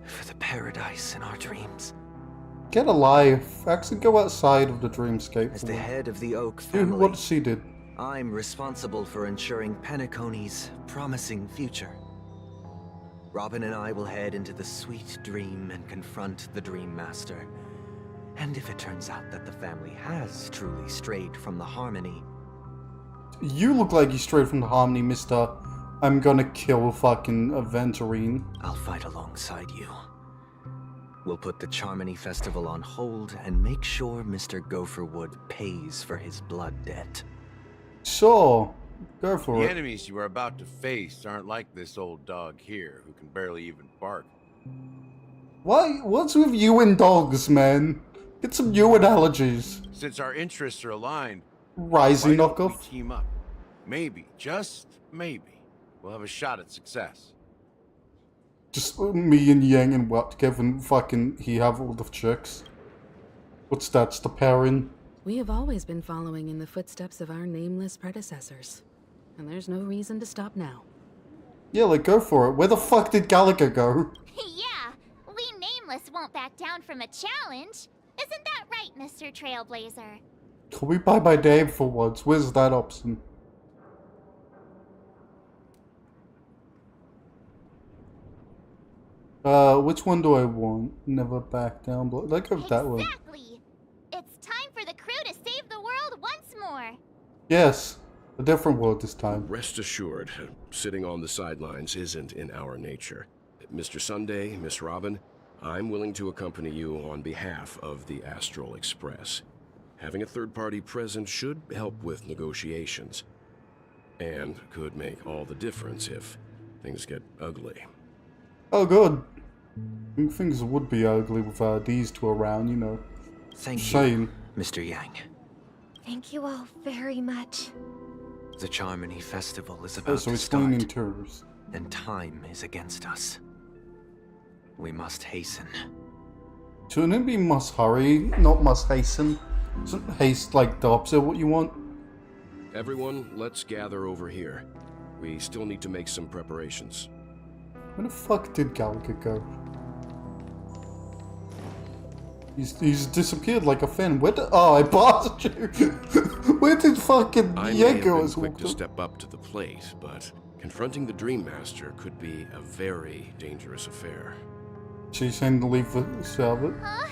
For the paradise in our dreams. Get a life. Actually go outside of the dreamscape. As the head of the Oak Do family, what she did. I'm responsible for ensuring Penacony's promising future. Robin and I will head into the Sweet Dream and confront the Dream Master. And if it turns out that the family has truly strayed from the Harmony... You look like you strayed from the Harmony, mister. I'm gonna kill fucking Aventurine. I'll fight alongside you. We'll put the Charmony Festival on hold and make sure Mr. Gopherwood pays for his blood debt. Sure. Go for The it. enemies you are about to face aren't like this old dog here, who can barely even bark. Why? What's with you and dogs, man? Get some new analogies. Since our interests are aligned, Rising why don't we knockoff. team up? Maybe, just maybe, we'll have a shot at success. Just me and Yang and what together and fucking he have all the chicks. What's that? The pairing? We have always been following in the footsteps of our nameless predecessors. And there's no reason to stop now. Yeah, like go for it. Where the fuck did Gallagher go? Yeah, we Nameless won't back down from a challenge. Isn't that right, Mr. Trailblazer? Can we buy my name for once? Where's that option? Which one do I want? Never back down. Like that one. Exactly! It's time for the crew to save the world once more! Yes. A different world this time. Rest assured, sitting on the sidelines isn't in our nature. Mr. Sunday, Miss Robin, I'm willing to accompany you on behalf of the Astral Express. Having a third party present should help with negotiations, and could make all the difference if things get ugly. Oh, good. I think things would be ugly with these two around, you know. Thank Same. you, Mr. Yang. Thank you all very much. The Charmony Festival is Oh, about so to it's start, going in tours. and time is against us. We must hasten. Shouldn't it be must hurry, not must hasten? Isn't haste like the opposite of what you want? Everyone, let's gather over here. We still need to make some preparations. Where the fuck did Gallagher go? He's disappeared like a fin. Where did... Oh, I bought you! Where did fucking I may Yang have go been as quick walked to up? step up to the plate, but confronting the Dream Master could be a very dangerous affair. She's saying to leave the server. Huh?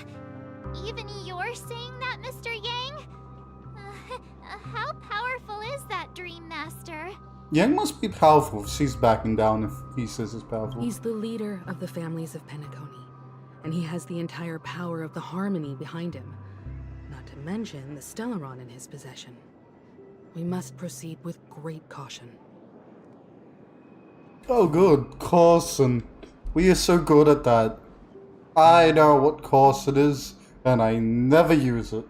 Even you're saying that, Mr. Yang? How powerful is that Dream Master? Yang must be powerful if she's backing down if he says it's powerful. He's the leader of the families of Penacony, and he has the entire power of the Harmony behind him. Not to mention the Stellaron in his possession. We must proceed with great caution. Oh good, caution. We are so good at that. I know what course it is, and I never use it.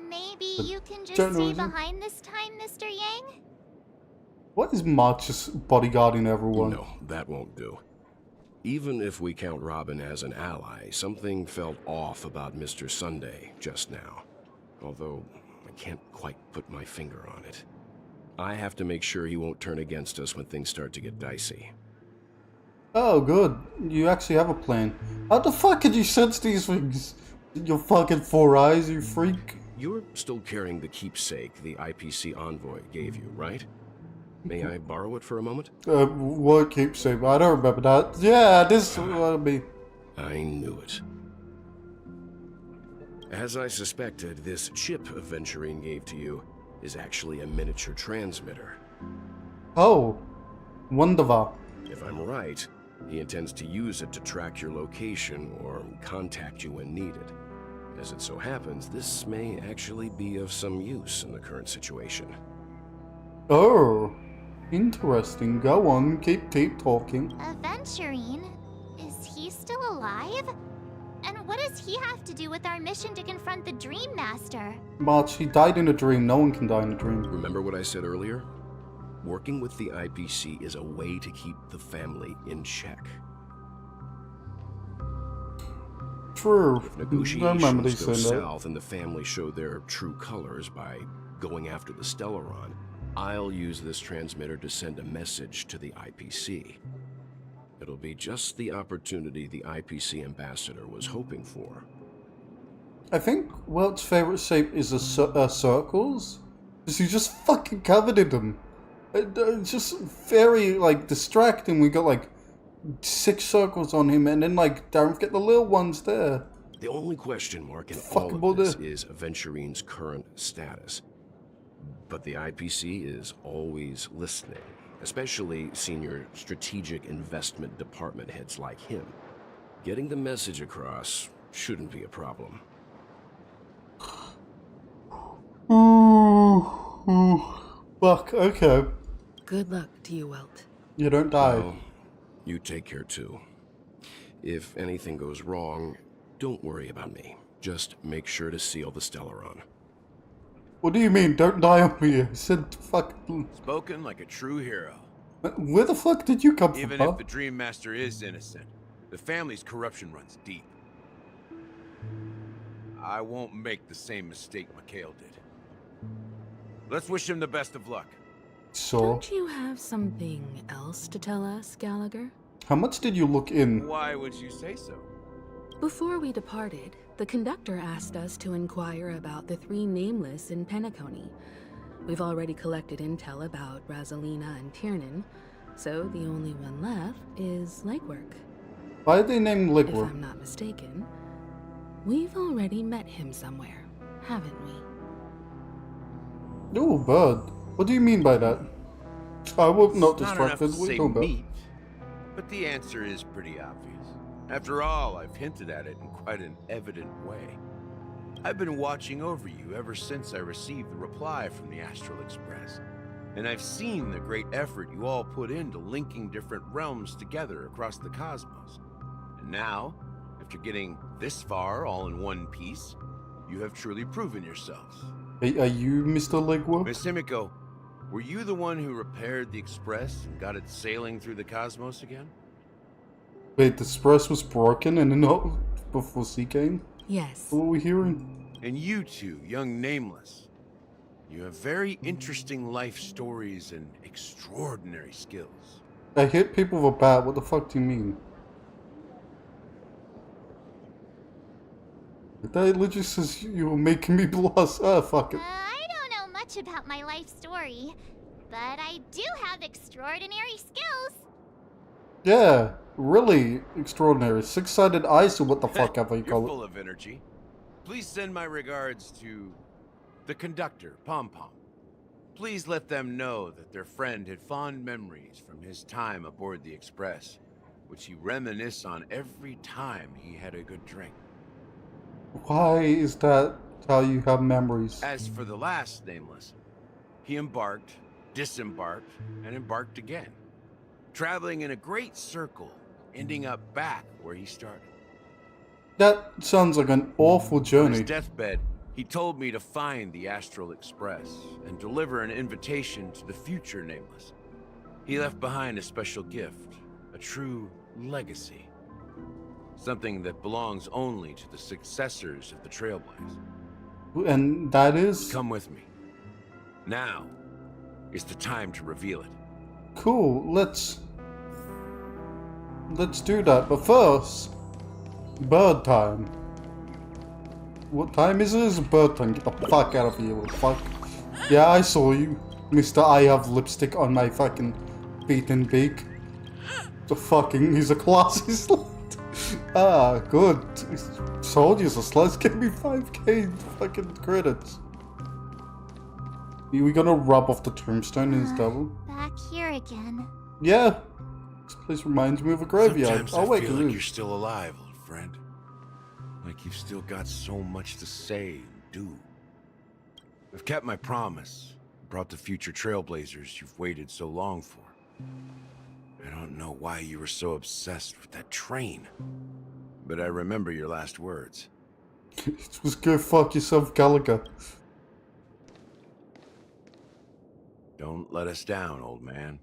Maybe you can just don't know stay is it? behind this time, Mr. Yang? What is March just bodyguarding everyone? No, that won't do. Even if we count Robin as an ally, something felt off about Mr. Sunday just now. Although, I can't quite put my finger on it. I have to make sure he won't turn against us when things start to get dicey. Oh good, you actually have a plan. How the fuck could you sense these things? Your fucking 4 eyes, you freak. You're still carrying the keepsake the IPC envoy gave you, right? May I borrow it for a moment? What keepsake? I don't remember that. Yeah, this will be. I knew it. As I suspected, this chip Aventurine gave to you is actually a miniature transmitter. Oh, wonderful. If I'm right, he intends to use it to track your location or contact you when needed. As it so happens, this may actually be of some use in the current situation. Oh, interesting. Go on, keep talking. Aventurine? Is he still alive? And what does he have to do with our mission to confront the Dream Master? March, he died in a dream. No one can die in a dream. Remember what I said earlier? Working with the IPC is a way to keep the family in check. True. If I remember negotiations they go said that. south and the family show their true colors by going after the Stellaron, I'll use this transmitter to send a message to the IPC. It'll be just the opportunity the IPC ambassador was hoping for. I think Welt's favorite shape is circles. Because he's just fucking covered in them. It's just very, like, distracting. We got, like, 6 circles on him, and then like don't get the little ones there. The only question mark in Fuck all about of this that. is Aventurine's current status. But the IPC is always listening, especially senior strategic investment department heads like him. Getting the message across shouldn't be a problem. Fuck, okay. Good luck to you, Welt. You don't die. Well, you take care too. If anything goes wrong, don't worry about me. Just make sure to seal the Stellaron. What do you mean, don't die on me? I said fuck. Spoken like a true hero. Where the fuck did you come Even from? if the Dream Master is innocent, the family's corruption runs deep. I won't make the same mistake Mikhail did. Let's wish him the best of luck. So, Don't you have something else to tell us, Gallagher? how much did you look in? Why would you say so? Before we departed, the conductor asked us to inquire about the 3 nameless in Penacony. We've already collected intel about Rosalina and Tiernan, so the only one left is Legwork. Why are they named If Ligwork? I'm not mistaken, we've already met him somewhere, haven't we? Oh, bird. What do you mean by that? I will not It's not enough distracted. to What are say you talking about? meat, but the answer is pretty obvious. After all, I've hinted at it in quite an evident way. I've been watching over you ever since I received the reply from the Astral Express. And I've seen the great effort you all put into linking different realms together across the cosmos. And now, after getting this far all in one piece, you have truly proven yourselves. Are you Mr. Legwork? Miss Himiko, were you the one who repaired the Express and got it sailing through the cosmos again? Wait, the express was broken and not before she came? Yes. What are we hearing? And you two, young Nameless, you have very interesting life stories and extraordinary skills. I hit people with a bat. What the fuck do you mean? That literally says you were making me blush. Ah, fuck it. I don't know much about my life story, but I do have extraordinary skills. Yeah, really extraordinary. 6-sided eyes or what the fuck ever you You're call it. full of energy. Please send my regards to the conductor, Pom Pom. Please let them know that their friend had fond memories from his time aboard the Express, which he reminisced on every time he had a good drink. Why is that how you have memories? As for the last Nameless, he embarked, disembarked, and embarked again, traveling in a great circle, ending up back where he started. That sounds like an awful On his journey. deathbed, he told me to find the Astral Express and deliver an invitation to the future Nameless. He left behind a special gift, a true legacy. Something that belongs only to the successors of the Trailblaze. And that is? Come with me. Now is the time to reveal it. Cool, let's do that. But first, bird time. What time is it? It's bird time. Get the fuck out of here, little fuck. Yeah, I saw you, Mr. I have lipstick on my fucking beaten beak. The fucking, he's a classy slut. Ah, good. Soldiers are sluts. Give me 5k fucking credits. Are we gonna rub off the tombstone in his double? Back here again. Yeah. This place reminds me of a graveyard. Sometimes Oh I wait, feel it like is. you're still alive, old friend. Like you've still got so much to say and do. I've kept my promise. Brought the future Trailblazers you've waited so long for. I don't know why you were so obsessed with that train. But I remember your last words. It was go fuck yourself, Gallagher. Don't let us down, old man.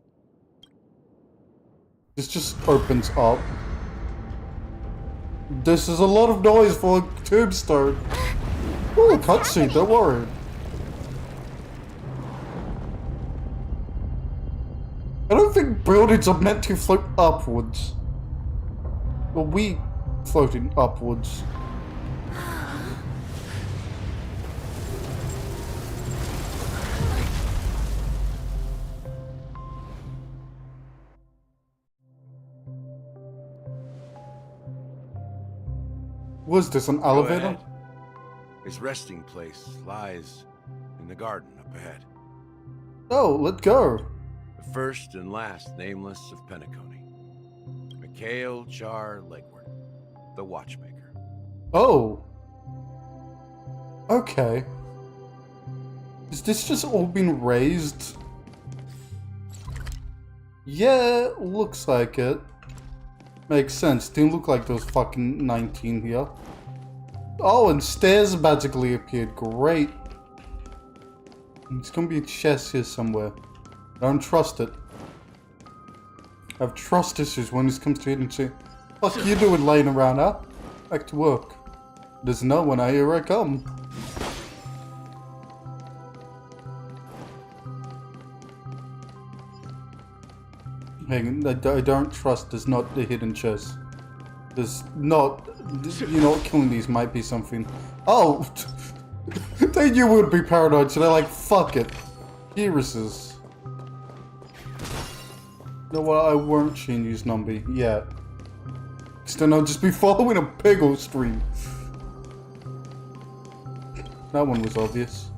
This just opens up. This is a lot of noise for a tombstone. Ooh, cutscene, don't worry. I don't think buildings are meant to float upwards. Well, we floating upwards. Was this an Go elevator? ahead. His resting place lies in the garden up ahead. Oh, let's go. The first and last nameless of Penacony. Mikhail Char Legward, the Watchmaker. Oh. Okay. Is this just all been raised? Yeah, looks like it. Makes sense. Didn't look like there was fucking 19 here. Oh, and stairs magically appeared. Great. There's gonna be a chest here somewhere. I don't trust it. I have trust issues when this comes to hidden shit. Fuck you doing laying around, huh? Back to work. There's no one, here I come. Hang on, I don't trust there's not the hidden chest. There's not... You know what, killing these might be something. Oh! They knew would be paranoid, so they're like, fuck it. Irises. You know what, I won't change his number yet. Because then I'll just be following a Peggle stream. That one was obvious.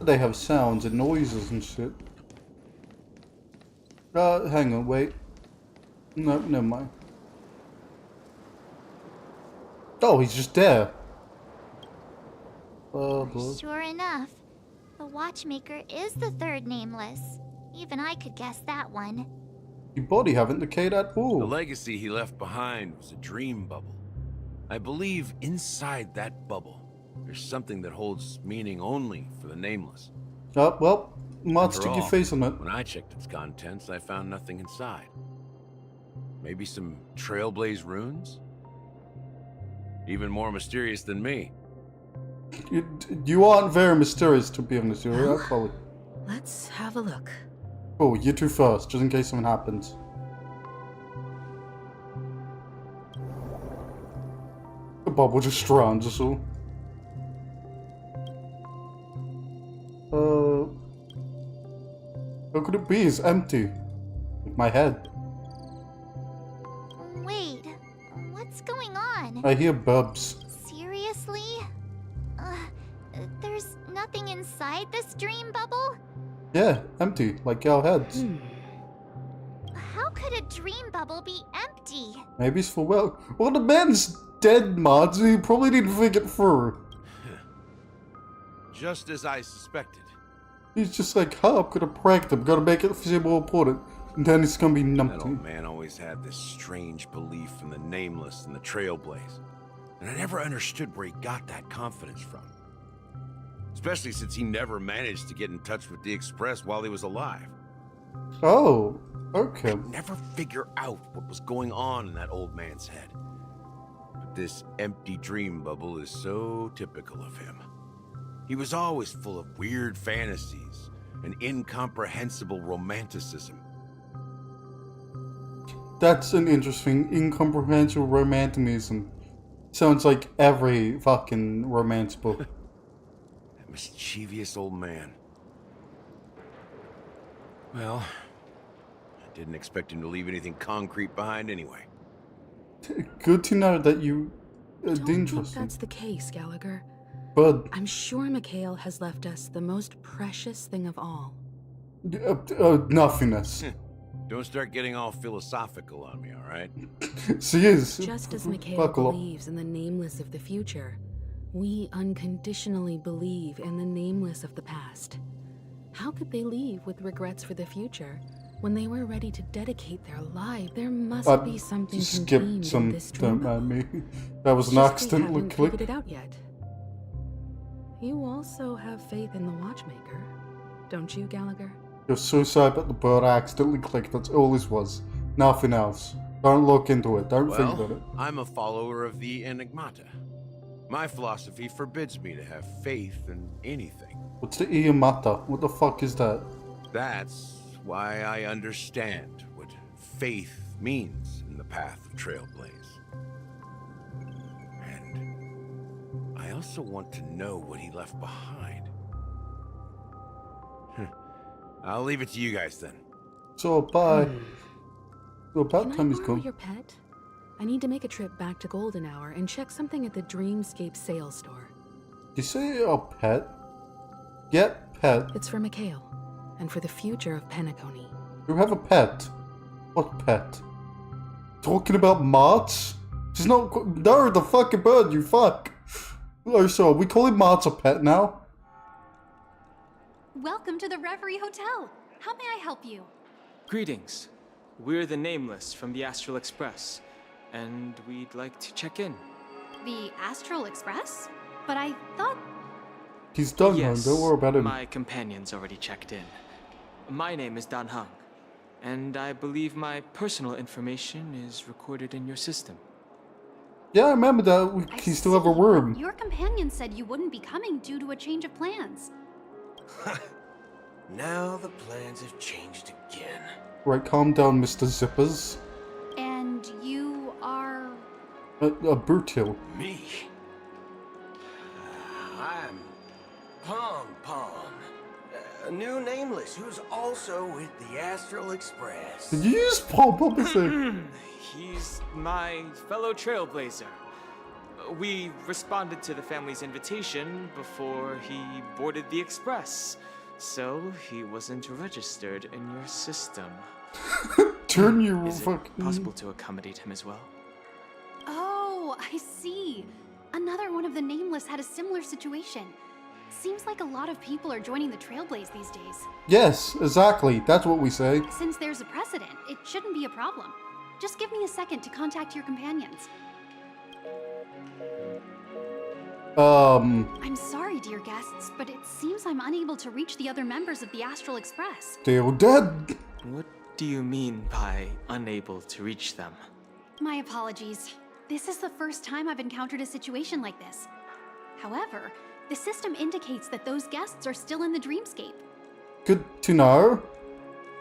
They have sounds and noises and shit. Hang on, wait. No, never mind. Oh, he's just there. Sure enough, the Watchmaker is the third nameless. Even I could guess that one. Your body haven't decayed at all. The legacy he left behind was a dream bubble. I believe inside that bubble, there's something that holds meaning only for the nameless. Oh, well, might After stick your all, face on it. When I checked its contents, I found nothing inside. Maybe some Trailblaze runes? Even more mysterious than me. You aren't very mysterious, to be honest. You're probably. Let's have a look. Oh, you two first, just in case something happens. The bubble just strands us all. How could it be? It's empty. My head. Wait, what's going on? I hear bubs. Seriously? There's nothing inside this dream bubble? Yeah, empty, like our heads. How could a dream bubble be empty? Maybe it's for well, the man's dead, mods. He probably didn't think it through. Just as I suspected. He's just like, huh, I'm gonna prank them, gotta make it feel more important. And then it's gonna be That numpty. old man always had this strange belief in the nameless and the Trailblaze. And I never understood where he got that confidence from. Especially since he never managed to get in touch with the Express while he was alive. Oh, okay. I'd never figure out what was going on in that old man's head. But this empty dream bubble is so typical of him. He was always full of weird fantasies and incomprehensible romanticism. That's an interesting, incomprehensible romanticism. Sounds like every fucking romance book. That mischievous old man. Well, I didn't expect him to leave anything concrete behind anyway. Good to know that you Don't think interesting. that's the case, Gallagher. But I'm sure Mikhail has left us the most precious thing of all. nothingness. Don't start getting all philosophical on me, all right? She is. Just as Mikhail Buckle up. believes in the nameless of the future, we unconditionally believe in the nameless of the past. How could they leave with regrets for the future when they were ready to dedicate their life? There must be something skipped contained some. in this dream. Don't mind me. That was an Just accidental they haven't click. figured it out yet. You also have faith in the Watchmaker, don't you, Gallagher? You're so sorry about the bird I accidentally clicked. That's all this was. Nothing else. Don't look into it. Don't think about it. I'm a follower of the Enigmata. My philosophy forbids me to have faith in anything. What's the Iamata? What the fuck is that? That's why I understand what faith means in the path of Trailblaze. And I also want to know what he left behind. I'll leave it to you guys then. So, bye. So about Can I time he's borrow gone. your pet? I need to make a trip back to Golden Hour and check something at the Dreamscape sales store. You say a pet? Get pet. It's for Mikhail, and for the future of Penacony. You have a pet. What pet? Talking about Marts? She's not. No, the fucking bird, you fuck. Oh, so we call him Marts a pet now? Welcome to the Reverie Hotel. How may I help you? Greetings. We're the Nameless from the Astral Express, and we'd like to check in. The Astral Express? But I thought... He's done, yes, don't worry about him. My companion's already checked in. My name is Dan Hung, and I believe my personal information is recorded in your system. Yeah, I remember that. He still have a room. Your companion said you wouldn't be coming due to a change of plans. Now the plans have changed again. Right, calm down, Mr. Zippers. And you are... A Brutil. Me? I'm Pom Pom, a new Nameless who's also with the Astral Express. Did you use Pom Pom as a... He's my fellow trailblazer. We responded to the family's invitation before he boarded the express, so he wasn't registered in your system. Turn you Is fucking... it possible to accommodate him as well? Oh, I see. Another one of the Nameless had a similar situation. Seems like a lot of people are joining the Trailblaze these days. Yes, exactly. That's what we say. Since there's a precedent, it shouldn't be a problem. Just give me a second to contact your companions. I'm sorry, dear guests, but it seems I'm unable to reach the other members of the Astral Express. They're dead. What do you mean by unable to reach them? My apologies. This is the first time I've encountered a situation like this. However, the system indicates that those guests are still in the dreamscape. Good to know.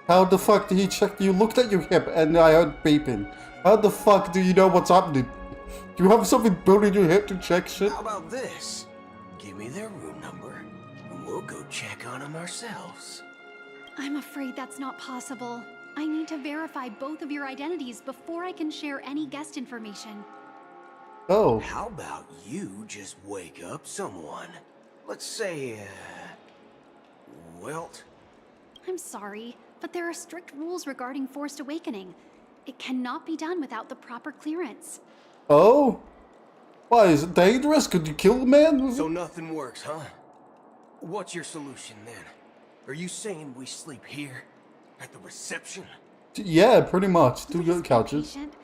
How the fuck did he check? You looked at your hip and I heard beeping. How the fuck do you know what's happening? Do you have something built in your hip to check shit? How about this? Give me their room number, and we'll go check on them ourselves. I'm afraid that's not possible. I need to verify both of your identities before I can share any guest information. Oh. How about you just wake up someone? Let's say, Welt? I'm sorry, but there are strict rules regarding forced awakening. It cannot be done without the proper clearance. Oh? Why, is it dangerous? Could you kill the man? So nothing works, huh? What's your solution then? Are you saying we sleep here? At the reception? Yeah, pretty much. Two good Please be couches. patient.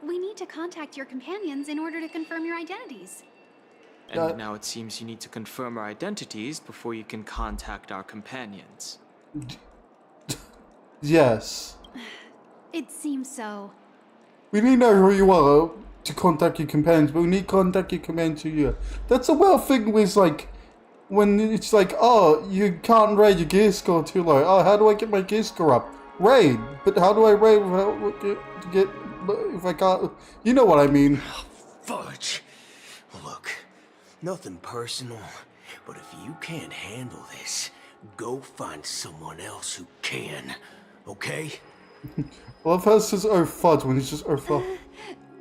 We need to contact your companions in order to confirm your identities. And now it seems you need to confirm our identities before you can contact our companions. Yes. It seems so. We need to know who you are to contact your companions, but we need to contact your companions to you. That's a weird thing with, like, when it's like, oh, you can't raid your gear score too low. Oh, how do I get my gear score up? Raid. But how do I raid if I can't? You know what I mean. Oh, fudge. Look, nothing personal, but if you can't handle this, go find someone else who can, okay? I love how it says, oh fudge, when it's just, oh fuck.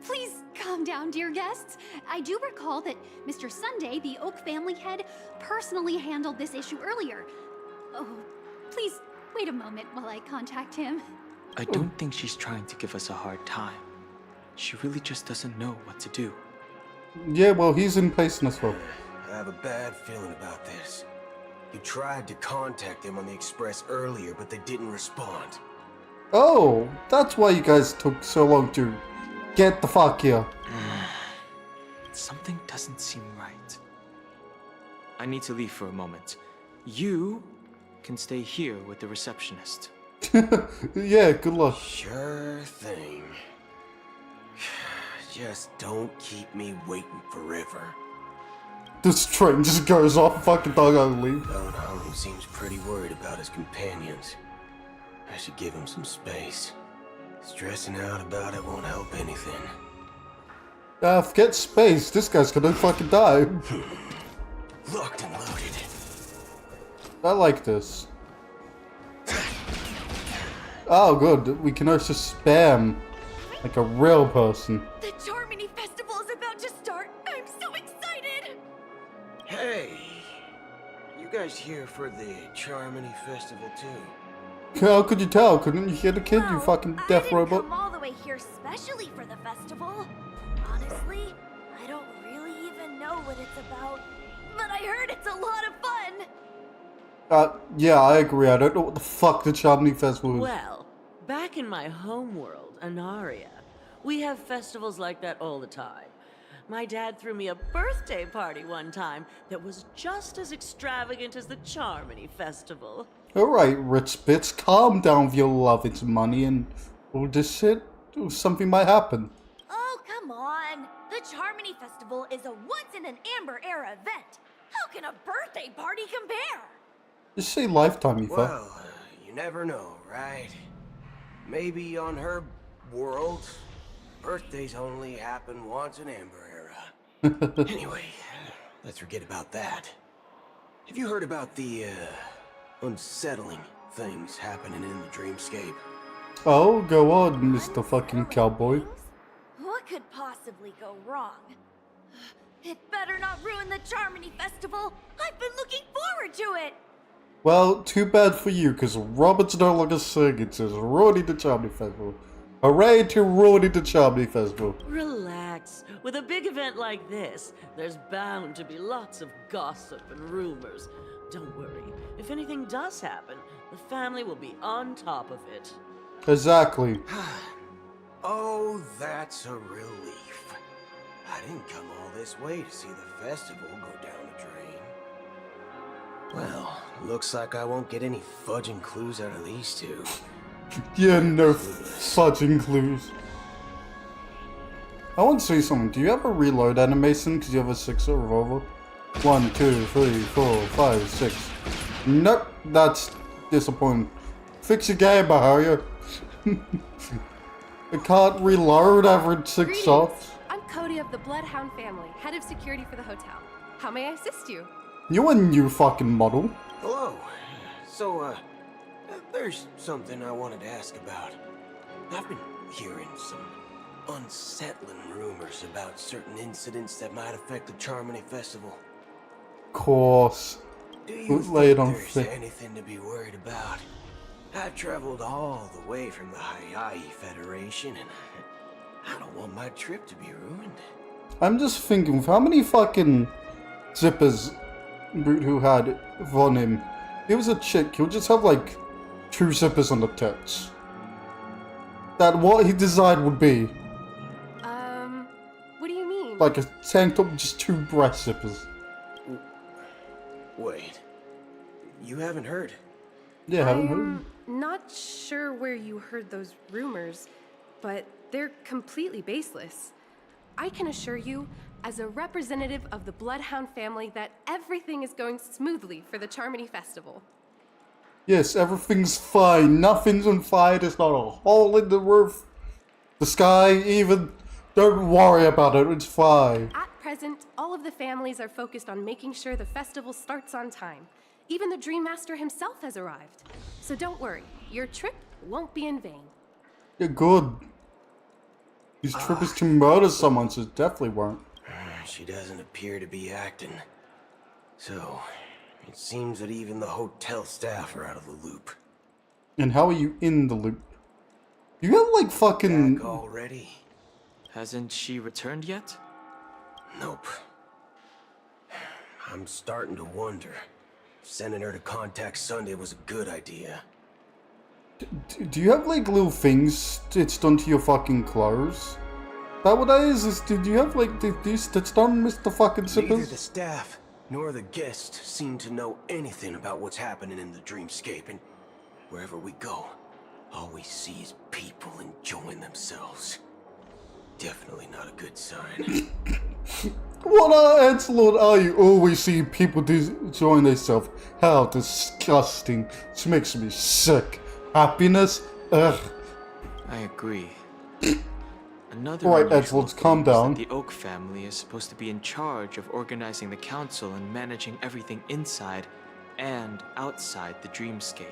Please calm down, dear guests. I do recall that Mr. Sunday, the Oak family head, personally handled this issue earlier. Oh, please wait a moment while I contact him. I don't think she's trying to give us a hard time. She really just doesn't know what to do. Yeah, well, he's impatient as well. I have a bad feeling about this. You tried to contact them on the express earlier, but they didn't respond. Oh, that's why you guys took so long to get the fuck here. Something doesn't seem right. I need to leave for a moment. You can stay here with the receptionist. Yeah, good luck. Sure thing. Just don't keep me waiting forever. This train just goes off, fucking dog ugly. Don Hung seems pretty worried about his companions. I should give him some space. Stressing out about it won't help anything. Forget space. This guy's gonna fucking die. Locked and loaded. I like this. Oh, good. We can also spam. Like a real person. The Charmony Festival is about to start! I'm so excited! Hey, you guys here for the Charmony Festival too? How could you tell? Couldn't you hear the kid, you fucking deaf I robot? didn't come all the way here specially for the festival. Honestly, I don't really even know what it's about. But I heard it's a lot of fun! Yeah, I agree. I don't know what the fuck the Charmony Festival is. Well, back in my home world, Anaria, we have festivals like that all the time. My dad threw me a birthday party one time that was just as extravagant as the Charmony Festival. Alright, rich bits, calm down with your love into money and all this shit. Something might happen. Oh, come on! The Charmony Festival is a once-in-an-Amber-era event! How can a birthday party compare? Just say lifetime, you fuck. Well, you never know, right? Maybe on her world, birthdays only happen once in Amber Era. Anyway, let's forget about that. Have you heard about the, unsettling things happening in the dreamscape? Oh, go on, Mr. fucking Cowboy. What could possibly go wrong? It better not ruin the Charmony Festival! I've been looking forward to it! Well, too bad for you, because Robert's no longer saying it says ruining the Charmony Festival. Hooray to ruining the Charmony Festival. Relax. With a big event like this, there's bound to be lots of gossip and rumors. Don't worry. If anything does happen, the family will be on top of it. Exactly. Oh, that's a relief. I didn't come all this way to see the festival go down the drain. Well, looks like I won't get any fudging clues out of these two. Yeah, no fudging clues. I want to say something. Do you have a reload animation because you have a 6-shot revolver? 1, 2, 3, 4, 5, 6. Nope, that's disappointing. Fix your game, Baharia. I can't reload every 6 shots. I'm Cody of the Bloodhound family, head of security for the hotel. How may I assist you? You're a new fucking model. Hello. So, there's something I wanted to ask about. I've been hearing some unsettling rumors about certain incidents that might affect the Charmony Festival. Course. Do you Lay it on think thick. there's anything to be worried about? I've traveled all the way from the Hayahi Federation, and I don't want my trip to be ruined. I'm just thinking, with how many fucking zippers Boot who had on him? He was a chick, he'll just have like 2 zippers on the tits. That what he designed would be. What do you mean? Like a tank top with just 2 breast zippers. Wait, you haven't heard? Yeah, haven't heard. I'm not sure where you heard those rumors, but they're completely baseless. I can assure you, as a representative of the Bloodhound family, that everything is going smoothly for the Charmony Festival. Yes, everything's fine. Nothing's on fire. There's not a hole in the roof. The sky, even. Don't worry about it. It's fine. At present, all of the families are focused on making sure the festival starts on time. Even the Dream Master himself has arrived. So don't worry, your trip won't be in vain. You're good. These trip is to murder someone, so it definitely won't. She doesn't appear to be acting. So, it seems that even the hotel staff are out of the loop. And how are you in the loop? You have like fucking... Back already? Hasn't she returned yet? Nope. I'm starting to wonder. Sending her to contact Sunday was a good idea. Do you have like little things stitched onto your fucking clothes? That what that is? Did you have like these stitched on, Mr. fucking Neither Zippers? the staff nor the guests seem to know anything about what's happening in the dreamscape, and wherever we go, all we see is people enjoying themselves. Definitely not a good sign. What Ancelot are you always seeing people enjoying themselves? How disgusting. This makes me sick. Happiness? Ugh. I agree. Another Alright, unusual Edgeworth, calm thing is down. that the Oak family is supposed to be in charge of organizing the council and managing everything inside and outside the dreamscape.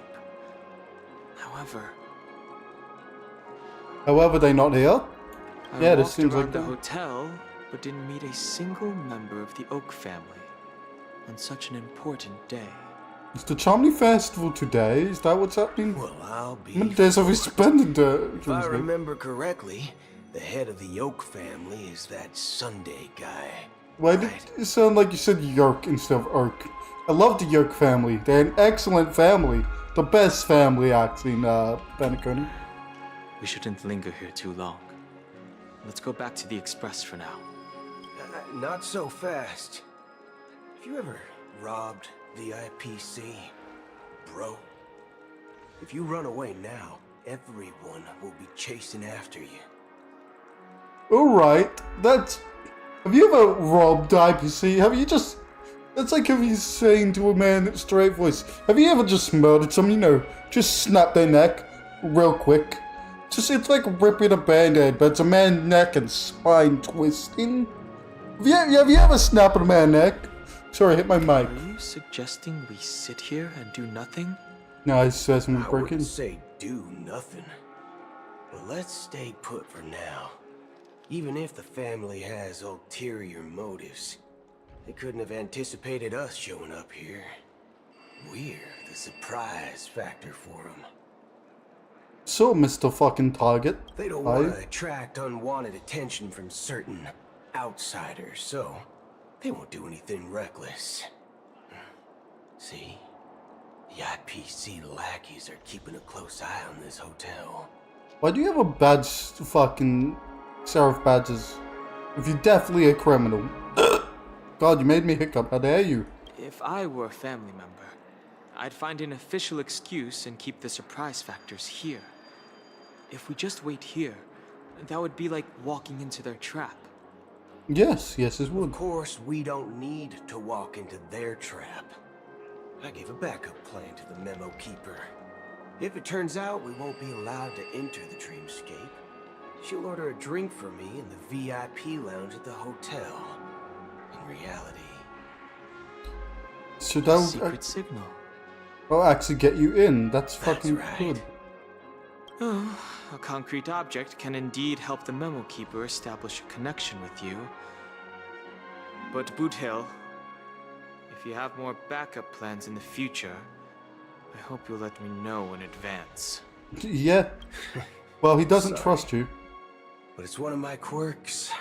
However, However, they're not here. I this walked seems around like the that. hotel, but didn't meet a single member of the Oak family on such an important day. Is the Chomney Festival today? Is that what's happening? Well, I'll be. How many days have we spent in the If I remember correctly, the head of the Yoke family is that Sunday guy. Why did it sound like you said York instead of Urk? I love the York family. They're an excellent family. The best family, actually, in Bannockburn. We shouldn't linger here too long. Let's go back to the Express for now. Not so fast. Have you ever robbed VIPC, bro? If you run away now, everyone will be chasing after you. Alright, that's... Have you ever robbed IPC? Have you just... That's like if he's saying to a man in a straight voice, have you ever just murdered someone, you know, just snap their neck real quick? Just, it's like ripping a band-aid, but it's a man's neck and spine twisting. Have you ever snapped a man's neck? Sorry, I hit my mic. Are you suggesting we sit here and do nothing? No, he says I'm I breaking. wouldn't say do nothing, but let's stay put for now. Even if the family has ulterior motives, they couldn't have anticipated us showing up here. We're the surprise factor for them. So, Mr. fucking Target. They don't want to attract unwanted attention from certain outsiders, so they won't do anything reckless. See? The IPC lackeys are keeping a close eye on this hotel. Why do you have a badge, fucking serif badges? If you're definitely a criminal. God, you made me hiccup. How dare you? If I were a family member, I'd find an official excuse and keep the surprise factors here. If we just wait here, that would be like walking into their trap. Yes, yes, it would. Of course, we don't need to walk into their trap. I gave a backup plan to the memo keeper. If it turns out we won't be allowed to enter the dreamscape, she'll order a drink for me in the VIP lounge at the hotel. In reality, So that secret signal. I'll actually get you in. That's fucking right. good. Oh, a concrete object can indeed help the memo keeper establish a connection with you. But Boot Hill, if you have more backup plans in the future, I hope you'll let me know in advance. Yeah. Well, he doesn't Sorry. trust you. but it's one of my quirks.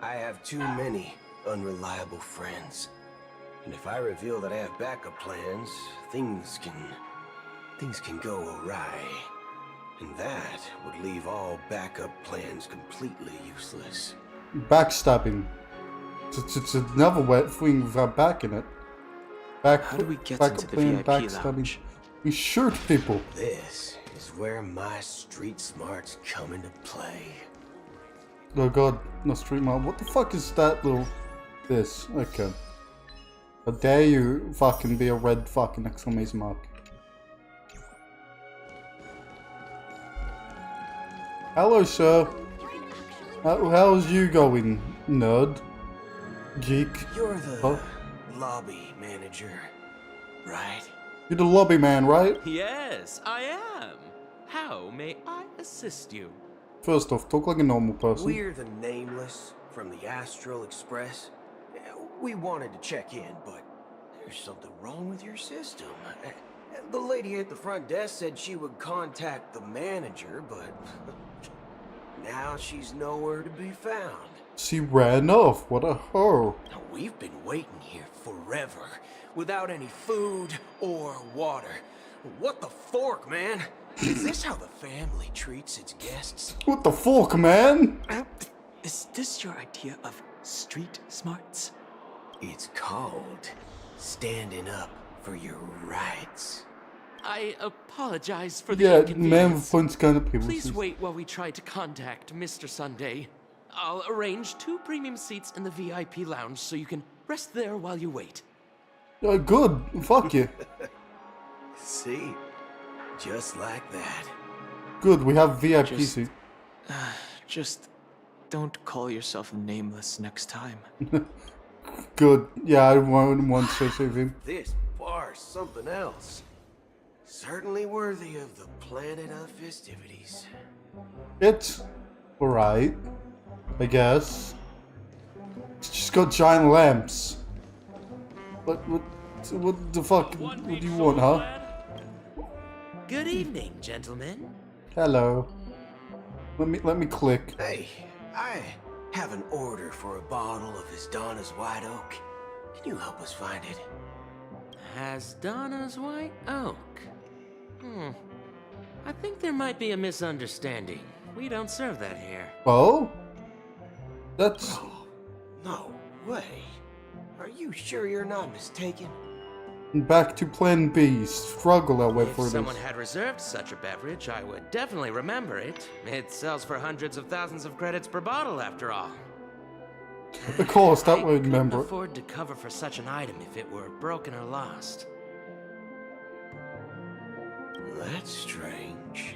I have too many unreliable friends. And if I reveal that I have backup plans, things can go awry. And that would leave all backup plans completely useless. Backstabbing. It's another wet thing without back in it. How do we get into the VIP lounge? We shoot people. This is where my street smarts come into play. Oh god, no street mart. What the fuck is that little... This? Okay. How dare you fucking be a red fucking exclamation mark. Hello, sir. How's you going, nerd? Geek? You're the Huh? lobby manager, right? You're the lobby man, right? Yes, I am. How may I assist you? First off, talk like a normal person. We're the Nameless from the Astral Express. We wanted to check in, but there's something wrong with your system. The lady at the front desk said she would contact the manager, but now she's nowhere to be found. She ran off. What a hoe. We've been waiting here forever, without any food or water. What the fork, man? Is this how the family treats its guests? What the fuck, man? Is this your idea of street smarts? It's called standing up for your rights. I apologize for the Yeah, man inconvenience. points kind of people. Please wait while we try to contact Mr. Sunday. I'll arrange 2 premium seats in the VIP lounge so you can rest there while you wait. Good. Fuck you. See? Just like that. Good, we have VIP Just- seat. Just don't call yourself Nameless next time. Good. Yeah, I won't want to say him. This bar's something else. Certainly worthy of the planet of festivities. It's alright. I guess. It's just got giant lamps. What the fuck? What do you want, huh? Good evening, gentlemen. Hello. Let me click. Hey, I have an order for a bottle of his Donna's White Oak. Can you help us find it? Has Donna's White Oak? I think there might be a misunderstanding. We don't serve that here. Oh? That's... No way. Are you sure you're not mistaken? Back to Plan B. Struggle however If it is. someone had reserved such a beverage, I would definitely remember it. It sells for hundreds of thousands of credits per bottle, after all. Of course, that would I remember couldn't it. afford to cover for such an item if it were broken or lost. That's strange.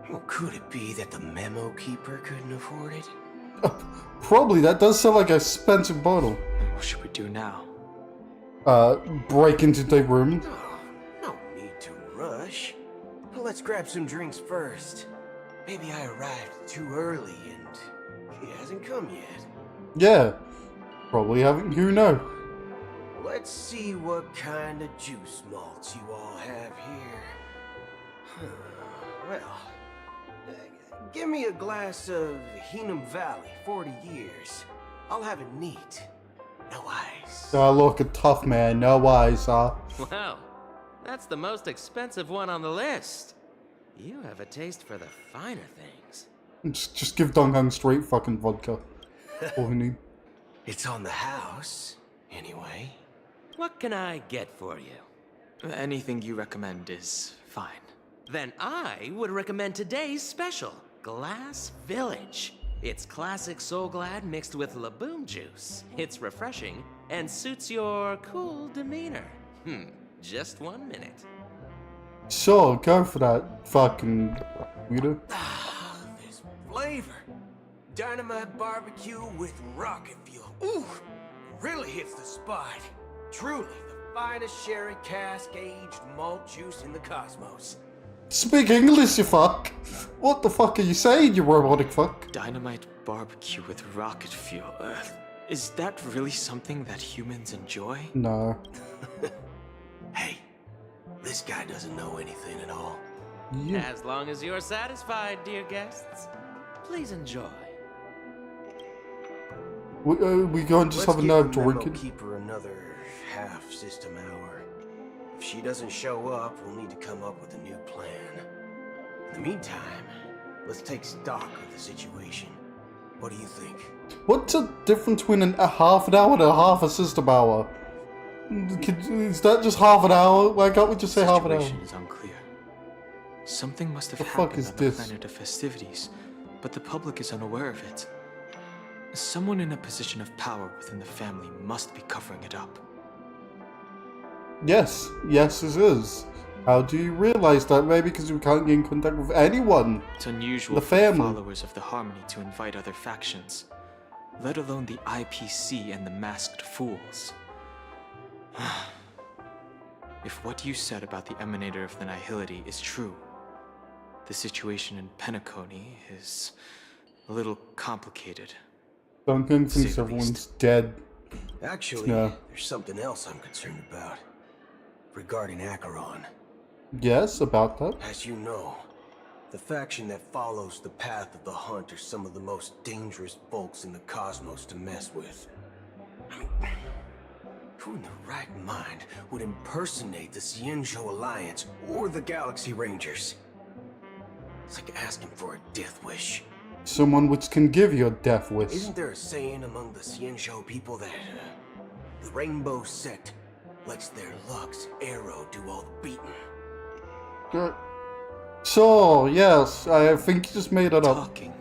Well, could it be that the memo keeper couldn't afford it? Probably. That does sound like an expensive bottle. What should we do now? Break into the room. No need to rush. Well, let's grab some drinks first. Maybe I arrived too early and he hasn't come yet. Yeah. Probably haven't. Who know? Let's see what kind of juice malts you all have here. Well, give me a glass of Heenum Valley, 40 years. I'll have it neat. No ice. Look, a tough man. No eyes, huh? Wow, that's the most expensive one on the list. You have a taste for the finer things. Just give Dong Hung straight fucking vodka. All he need. It's on the house, anyway. What can I get for you? Anything you recommend is fine. Then I would recommend today's special, Glass Village. It's classic Soul Glad mixed with Laboom juice. It's refreshing and suits your cool demeanor. Just 1 minute. Sure, go for that fucking weirdo. This flavor. Dynamite barbecue with rocket fuel. Ooh, really hits the spot. Truly the finest sherry cask-aged malt juice in the cosmos. Speak English, you fuck. What the fuck are you saying, you robotic fuck? Dynamite barbecue with rocket fuel. Is that really something that humans enjoy? No. Hey, this guy doesn't know anything at all. Yeah. As long as you're satisfied, dear guests, please enjoy. We go and just have a nerve drinking. Keep her another half system hour. If she doesn't show up, we'll need to come up with a new plan. In the meantime, let's take stock of the situation. What do you think? What's the difference between a half an hour and a half a system hour? Is that just half an hour? Why can't we just say half an hour? The situation is unclear. Something must have The fuck happened is on the this? planet of festivities, but the public is unaware of it. Someone in a position of power within the family must be covering it up. Yes, yes it is. How do you realize that? Maybe because we can't get in contact with anyone. It's unusual The for family. followers of the Harmony to invite other factions, let alone the IPC and the Masked Fools. If what you said about the Emanator of the Nihility is true, the situation in Penacony is a little complicated. Don't think everyone's dead. Actually, No. there's something else I'm concerned about. Regarding Acheron. Yes, about that. As you know, the faction that follows the path of the Hunt are some of the most dangerous folks in the cosmos to mess with. I mean, who in their right mind would impersonate the Xianzhou Alliance or the Galaxy Rangers? It's like asking for a death wish. Someone which can give you a death wish. Isn't there a saying among the Xianzhou people that the Rainbow Sect lets their Lux arrow do all the beating? Sure, yes. I think you just made it up. Talking.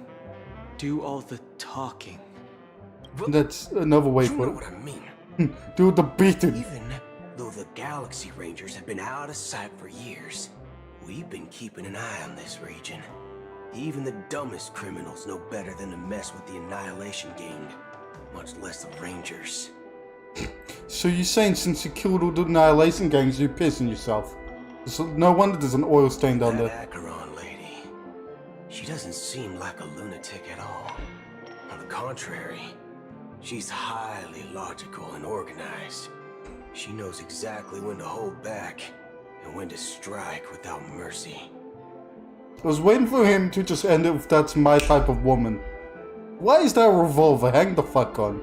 Do all the talking. That's another way You for know it. what I mean. Do the beating. Even though the Galaxy Rangers have been out of sight for years, we've been keeping an eye on this region. Even the dumbest criminals know better than to mess with the Annihilation Gang, much less the Rangers. So you're saying since you killed all the Annihilation gangs, you're pissing yourself? So no wonder there's an oil stain down That there. Acheron lady, she doesn't seem like a lunatic at all. On the contrary. She's highly logical and organized. She knows exactly when to hold back and when to strike without mercy. I was waiting for him to just end it with "that's my type of woman." Why is that a revolver? Hang the fuck on.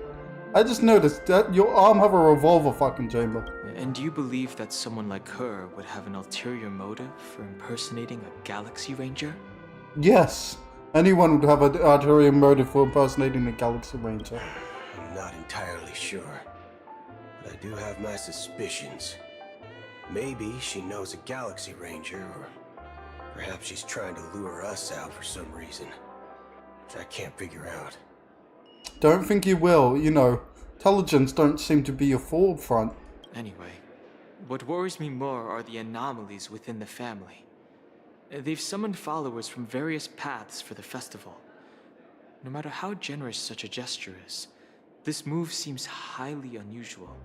I just noticed that your arm have a revolver fucking chamber. And do you believe that someone like her would have an ulterior motive for impersonating a Galaxy Ranger? Yes. Anyone would have an ulterior motive for impersonating a Galaxy Ranger. I'm not entirely sure, but I do have my suspicions. Maybe she knows a Galaxy Ranger, or perhaps she's trying to lure us out for some reason, which I can't figure out. Don't think you will, you know. Intelligence don't seem to be your forefront. Anyway, what worries me more are the anomalies within the family. They've summoned followers from various paths for the festival. No matter how generous such a gesture is, this move seems highly unusual.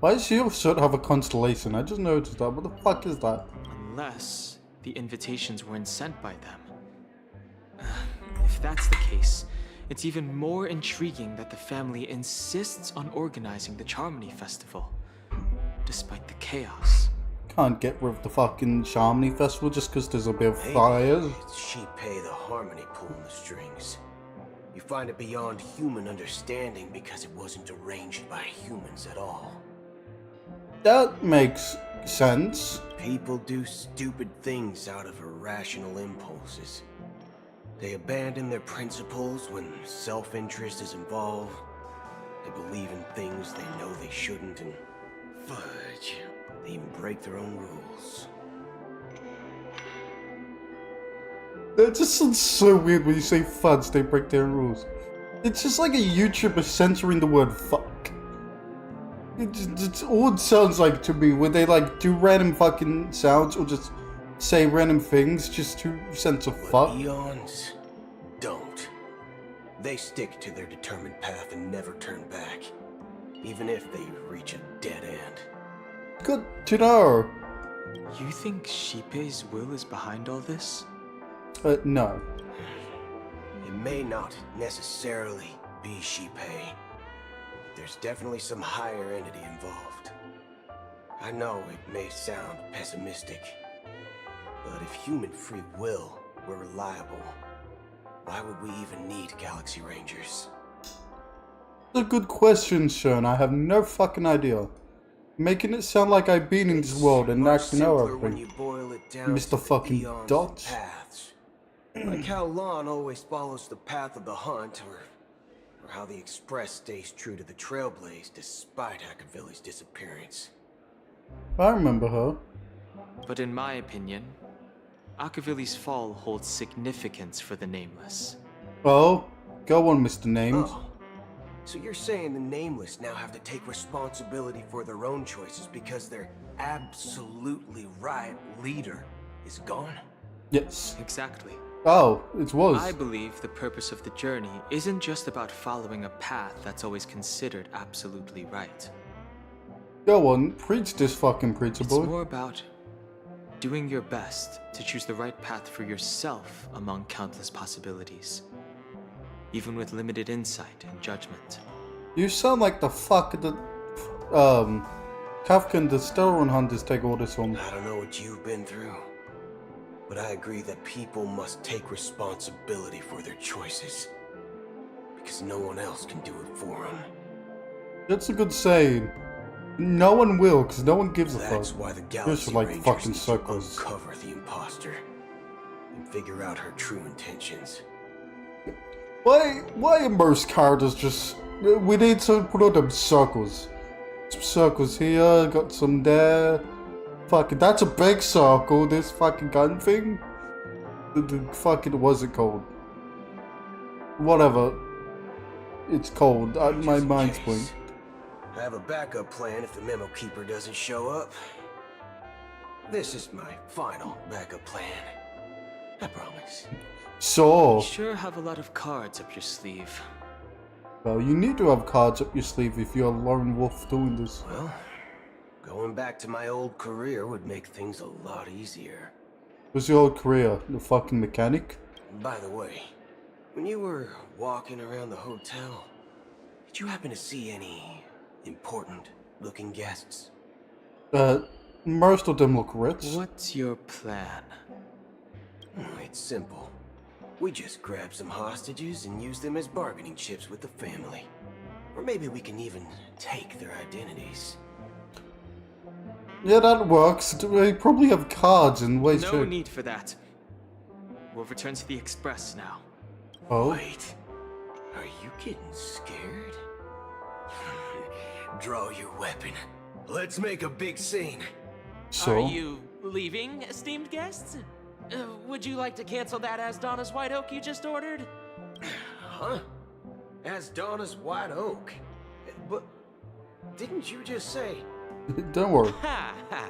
Why does your shirt have a constellation? I just noticed that. What the fuck is that? Unless the invitations weren't sent by them. If that's the case, it's even more intriguing that the family insists on organizing the Charmony Festival, despite the chaos. Can't get rid of the fucking Charmony Festival just because there's a bit of fires. It's Sheepay the Harmony pulling the strings. You find it beyond human understanding because it wasn't arranged by humans at all. That makes sense. People do stupid things out of irrational impulses. They abandon their principles when self-interest is involved. They believe in things they know they shouldn't, and fudge, they even break their own rules. That just sounds so weird when you say fudge, they break their own rules. It's just like a YouTuber censoring the word fuck. It's all it sounds like to me, when they like do random fucking sounds or just say random things just to censor fuck. Eons don't. They stick to their determined path and never turn back, even if they reach a dead end. Good to know. You think Sheepay's will is behind all this? No. It may not necessarily be Sheepay. There's definitely some higher entity involved. I know it may sound pessimistic, but if human free will were reliable, why would we even need Galaxy Rangers? That's a good question, Sean. I have no fucking idea. Making it sound like I've been in this world and actually know everything. Mr. fucking Dot. Like how Lon always follows the path of the hunt, or how the Express stays true to the Trailblaze despite Akavilli's disappearance. I remember her. But in my opinion, Akavilli's fall holds significance for the Nameless. Oh, go on, Mr. Names. Oh. So you're saying the Nameless now have to take responsibility for their own choices because their absolutely right leader is gone? Yes. Exactly. Oh, it was. I believe the purpose of the journey isn't just about following a path that's always considered absolutely right. Go on, preach this fucking preacher boy. It's more about doing your best to choose the right path for yourself among countless possibilities, even with limited insight and judgment. You sound like the fuck the Kafka and the Stellar Hunters take all this from. I don't know what you've been through, but I agree that people must take responsibility for their choices, because no one else can do it for them. That's a good saying. No one will, because no one gives a fuck. That's why the Galaxy like Rangers fucking need circles. to uncover the imposter and figure out her true intentions. Why are most characters just... We need to put on them circles. Some circles here, got some there. Fucking, that's a big circle, this fucking gun thing. The fucking, what's it called? Whatever it's called, my mind's blank. I have a backup plan if the Memo Keeper doesn't show up. This is my final backup plan. I promise. So... You sure have a lot of cards up your sleeve. Well, you need to have cards up your sleeve if you're a lone wolf doing this. Well, going back to my old career would make things a lot easier. What's your old career? The fucking mechanic? By the way, when you were walking around the hotel, did you happen to see any important-looking guests? Most of them look rich. What's your plan? It's simple. We just grab some hostages and use them as bargaining chips with the family. Or maybe we can even take their identities. Yeah, that works. They probably have cards and ways No to... need for that. We'll return to the Express now. Oh. Wait. Are you getting scared? Draw your weapon. Let's make a big scene. So? Are you leaving, esteemed guests? Would you like to cancel that Asdana's White Oak you just ordered? Huh? Asdana's White Oak? But didn't you just say... Don't worry. Ha ha.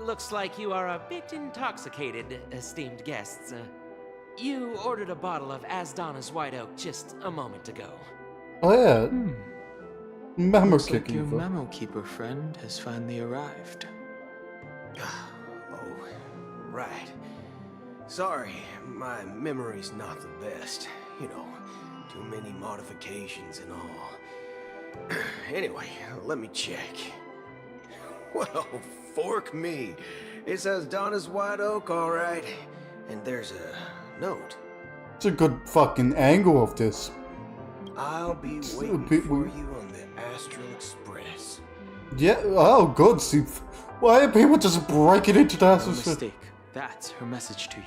Looks like you are a bit intoxicated, esteemed guests. You ordered a bottle of Asdana's White Oak just a moment ago. Oh yeah. Memo Looks like kicking. your memo keeper friend has finally arrived. Oh, right. Sorry, my memory's not the best. You know, too many modifications and all. Anyway, let me check. Well, fork me. It says Donna's White Oak, all right. And there's a note. It's a good fucking angle of this. I'll be waiting for you on the Astral Express. Yeah, oh good. See, why are people just breaking into the No Astral Express? mistake. That's her message to you.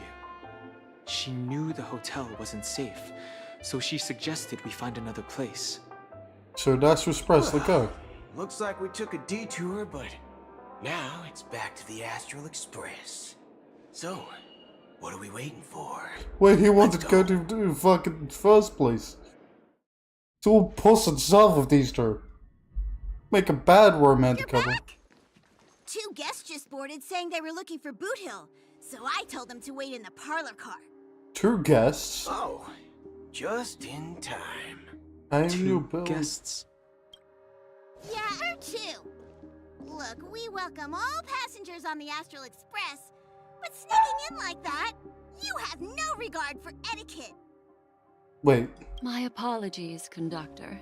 She knew the hotel wasn't safe, so she suggested we find another place. So the Astral Express, let's go. Looks like we took a detour, but now it's back to the Astral Express. So, what are we waiting for? Wait, he wanted to go to the fucking first place. It's all puss and shove with these two. Make a bad romantic couple. Two guests just boarded saying they were looking for Boot Hill, so I told them to wait in the parlor car. Two guests. Oh, just in time. I Two knew Bill. guests. Yeah, or two. Look, we welcome all passengers on the Astral Express, but sneaking in like that, you have no regard for etiquette. Wait. My apologies, conductor.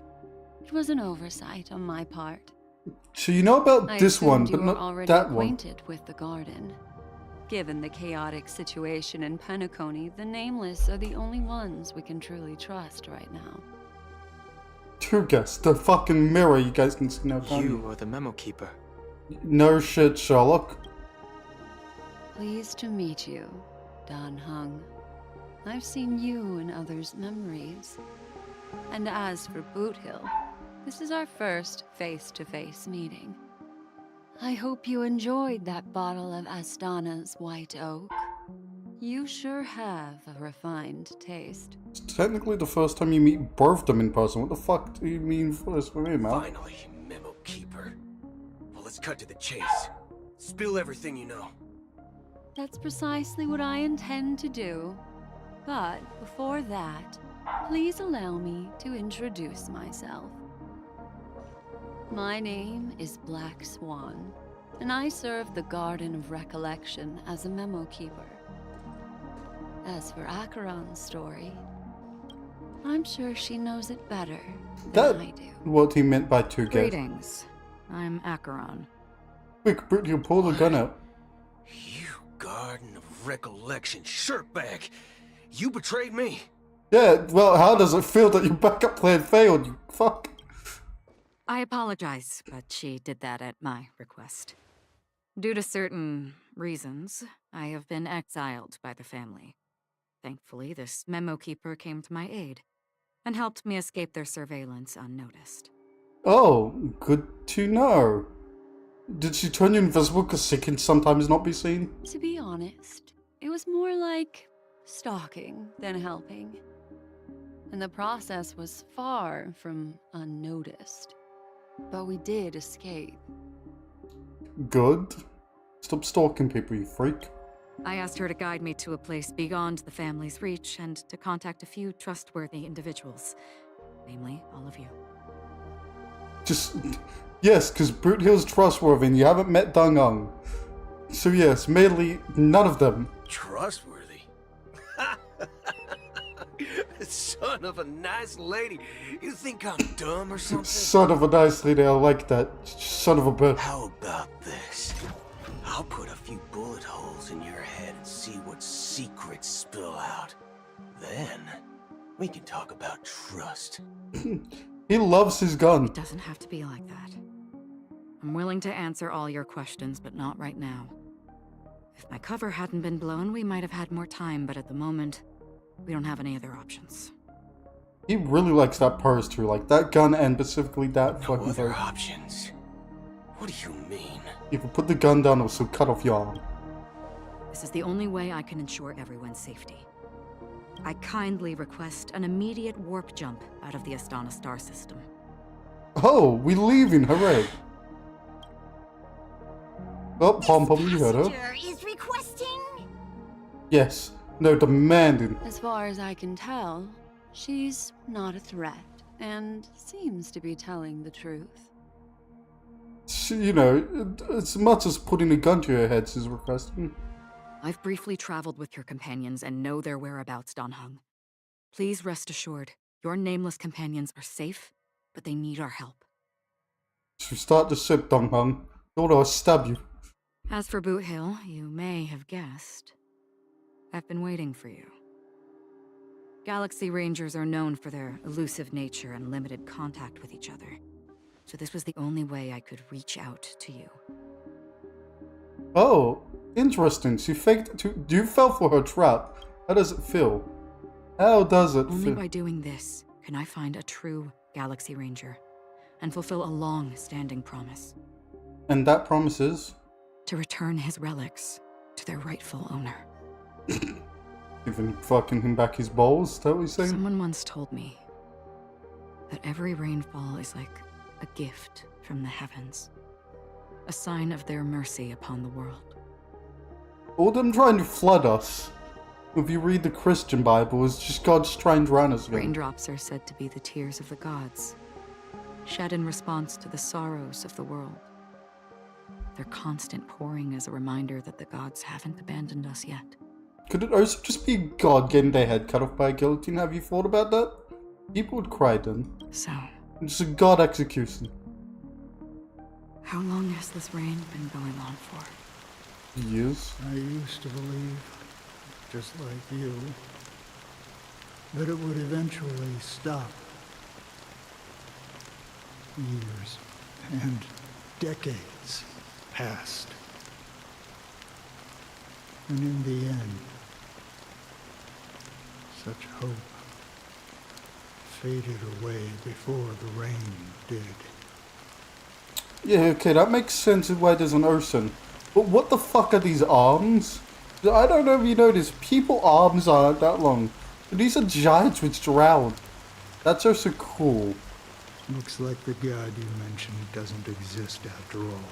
It was an oversight on my part. So you know about I this one, assumed but you were not already that one. acquainted with the garden. Given the chaotic situation in Penacony, the Nameless are the only ones we can truly trust right now. Two guests. The fucking mirror you guys can see now, can't You are the memo keeper. No shit, Sherlock. Pleased to meet you, Dan Hung. I've seen you in others' memories. And as for Boot Hill, this is our first face-to-face meeting. I hope you enjoyed that bottle of Astana's White Oak. You sure have a refined taste. It's technically the first time you meet both of them in person. What the fuck do you mean first for me, man? Finally, Memo Keeper. Well, let's cut to the chase. Spill everything you know. That's precisely what I intend to do. But before that, please allow me to introduce myself. My name is Black Swan, and I serve the Garden of Recollection as a memo keeper. As for Acheron's story, I'm sure she knows it better than I do. What he meant by two guests. Greetings. I'm Acheron. Quick, Brit, you pull the gun out. You Garden of Recollection shirtbag! You betrayed me! Yeah, well, how does it feel that your backup plan failed, you fuck? I apologize, but she did that at my request. Due to certain reasons, I have been exiled by the family. Thankfully, this memo keeper came to my aid and helped me escape their surveillance unnoticed. Oh, good to know. Did she turn you invisible because she can sometimes not be seen? To be honest, it was more like stalking than helping. And the process was far from unnoticed. But we did escape. Good. Stop stalking people, you freak. I asked her to guide me to a place beyond the family's reach and to contact a few trustworthy individuals. Namely, all of you. Just, yes, because Boot Hill's trustworthy and you haven't met Dung Ung. So yes, mainly none of them. Trustworthy? So son of a nice lady. You think I'm dumb or something? Son of a nice lady, I like that. Son of a bitch. How about this? I'll put a few bullet holes in your head and see what secrets spill out. Then, we can talk about trust. He loves his gun. It doesn't have to be like that. I'm willing to answer all your questions, but not right now. If my cover hadn't been blown, we might have had more time, but at the moment, we don't have any other options. He really likes that purse too, like that gun and specifically that fucking No other purse. options? What do you mean? If you put the gun down, it'll cut off your arm. This is the only way I can ensure everyone's safety. I kindly request an immediate warp jump out of the Astana star system. Oh, we leaving, hooray. Oh, Pom Pom, you heard her. Passenger is requesting. Yes, no, demanding. As far as I can tell, she's not a threat and seems to be telling the truth. She, you know, as much as putting a gun to your head, she's requesting. I've briefly traveled with your companions and know their whereabouts, Dan Heng. Please rest assured, your nameless companions are safe, but they need our help. So start the ship, Dan Heng. Or I'll stab you. As for Boot Hill, you may have guessed. I've been waiting for you. Galaxy Rangers are known for their elusive nature and limited contact with each other. So this was the only way I could reach out to you. Oh, interesting. She faked to. You fell for her trap. How does it feel? How does it Only feel? by doing this can I find a true Galaxy Ranger and fulfill a long-standing promise. And that promise is? To return his relics to their rightful owner. Giving fucking him back his balls, is that what you're saying? Someone once told me that every rainfall is like a gift from the heavens, a sign of their mercy upon the world. All them trying to flood us. If you read the Christian Bible, it's just God's trying to drown us again. Raindrops are said to be the tears of the gods, shed in response to the sorrows of the world. Their constant pouring is a reminder that the gods haven't abandoned us yet. Could it also just be God getting their head cut off by a guillotine? Have you thought about that? People would cry then. So, it's a God execution. how long has this rain been going on for? Years. I used to believe, just like you, that it would eventually stop. Years and decades passed. And in the end, such hope faded away before the rain did. Yeah, okay, that makes sense why there's an ocean. But what the fuck are these arms? I don't know if you noticed, people arms aren't that long. But these are giants which drown. That's also cool. Looks like the god you mentioned doesn't exist after all.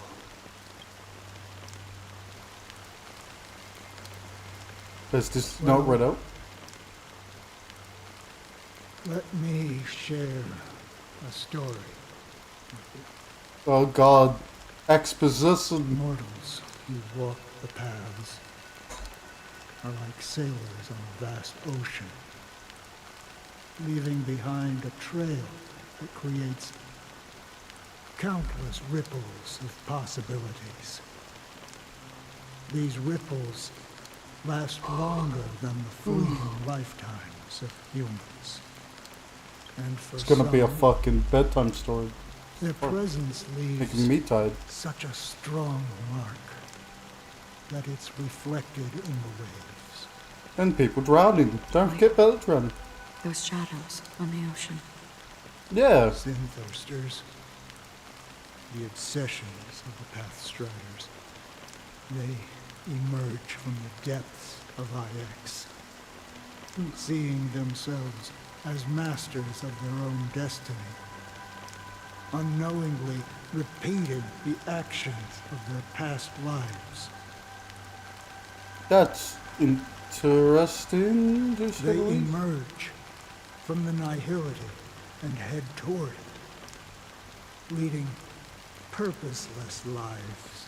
Does this not read out? Let me share a story. Oh god. Exposition. Mortals who walk the paths are like sailors on a vast ocean, leaving behind a trail that creates countless ripples of possibilities. These ripples last longer than the fleeting lifetimes of humans. And for It's gonna be a some, fucking bedtime story. their presence Making leaves me tired. such a strong mark that it's reflected in the waves. And people drowning. Don't forget about drowning. Those shadows on the ocean. Yeah. Sinthirsters, the obsessions of the Pathstriders. They emerge from the depths of IX, seeing themselves as masters of their own destiny, unknowingly repeating the actions of their past lives. That's interesting. To say They the least. emerge from the nihility and head toward it, leading purposeless lives.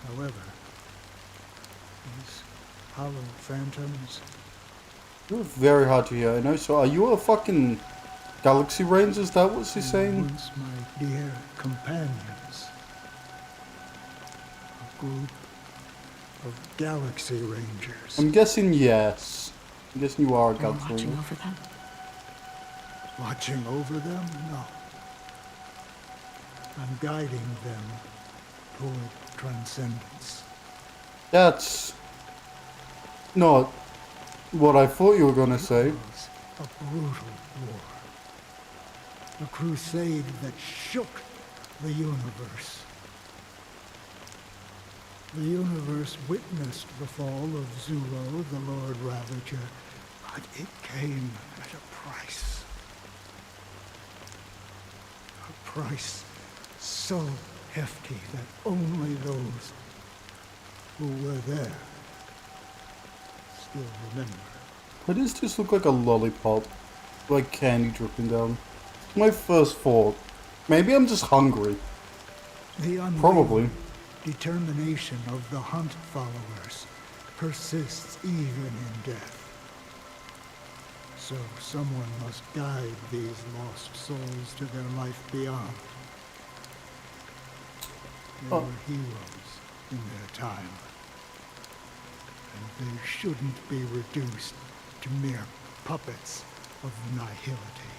However, these hollow phantoms You're very hard to hear, I know. So are you a fucking Galaxy Ranger? Is that what she's saying? Once my dear companions. A group of Galaxy Rangers. I'm guessing yes. I'm guessing you are a Galaxy Ranger. Watching over them? Watching over them? No. I'm guiding them toward transcendence. That's not what I thought you were gonna say. It was a brutal war. A crusade that shook the universe. The universe witnessed the fall of Zulo, the Lord Ravager, but it came at a price. A price so hefty that only those who were there still remember. Why does this look like a lollipop? Like candy dripping down? It's my first thought. Maybe I'm just hungry. The Probably. determination of the Hunt followers persists even in death. So someone must guide these lost souls to their life beyond. They were heroes in their time. And they shouldn't be reduced to mere puppets of nihility.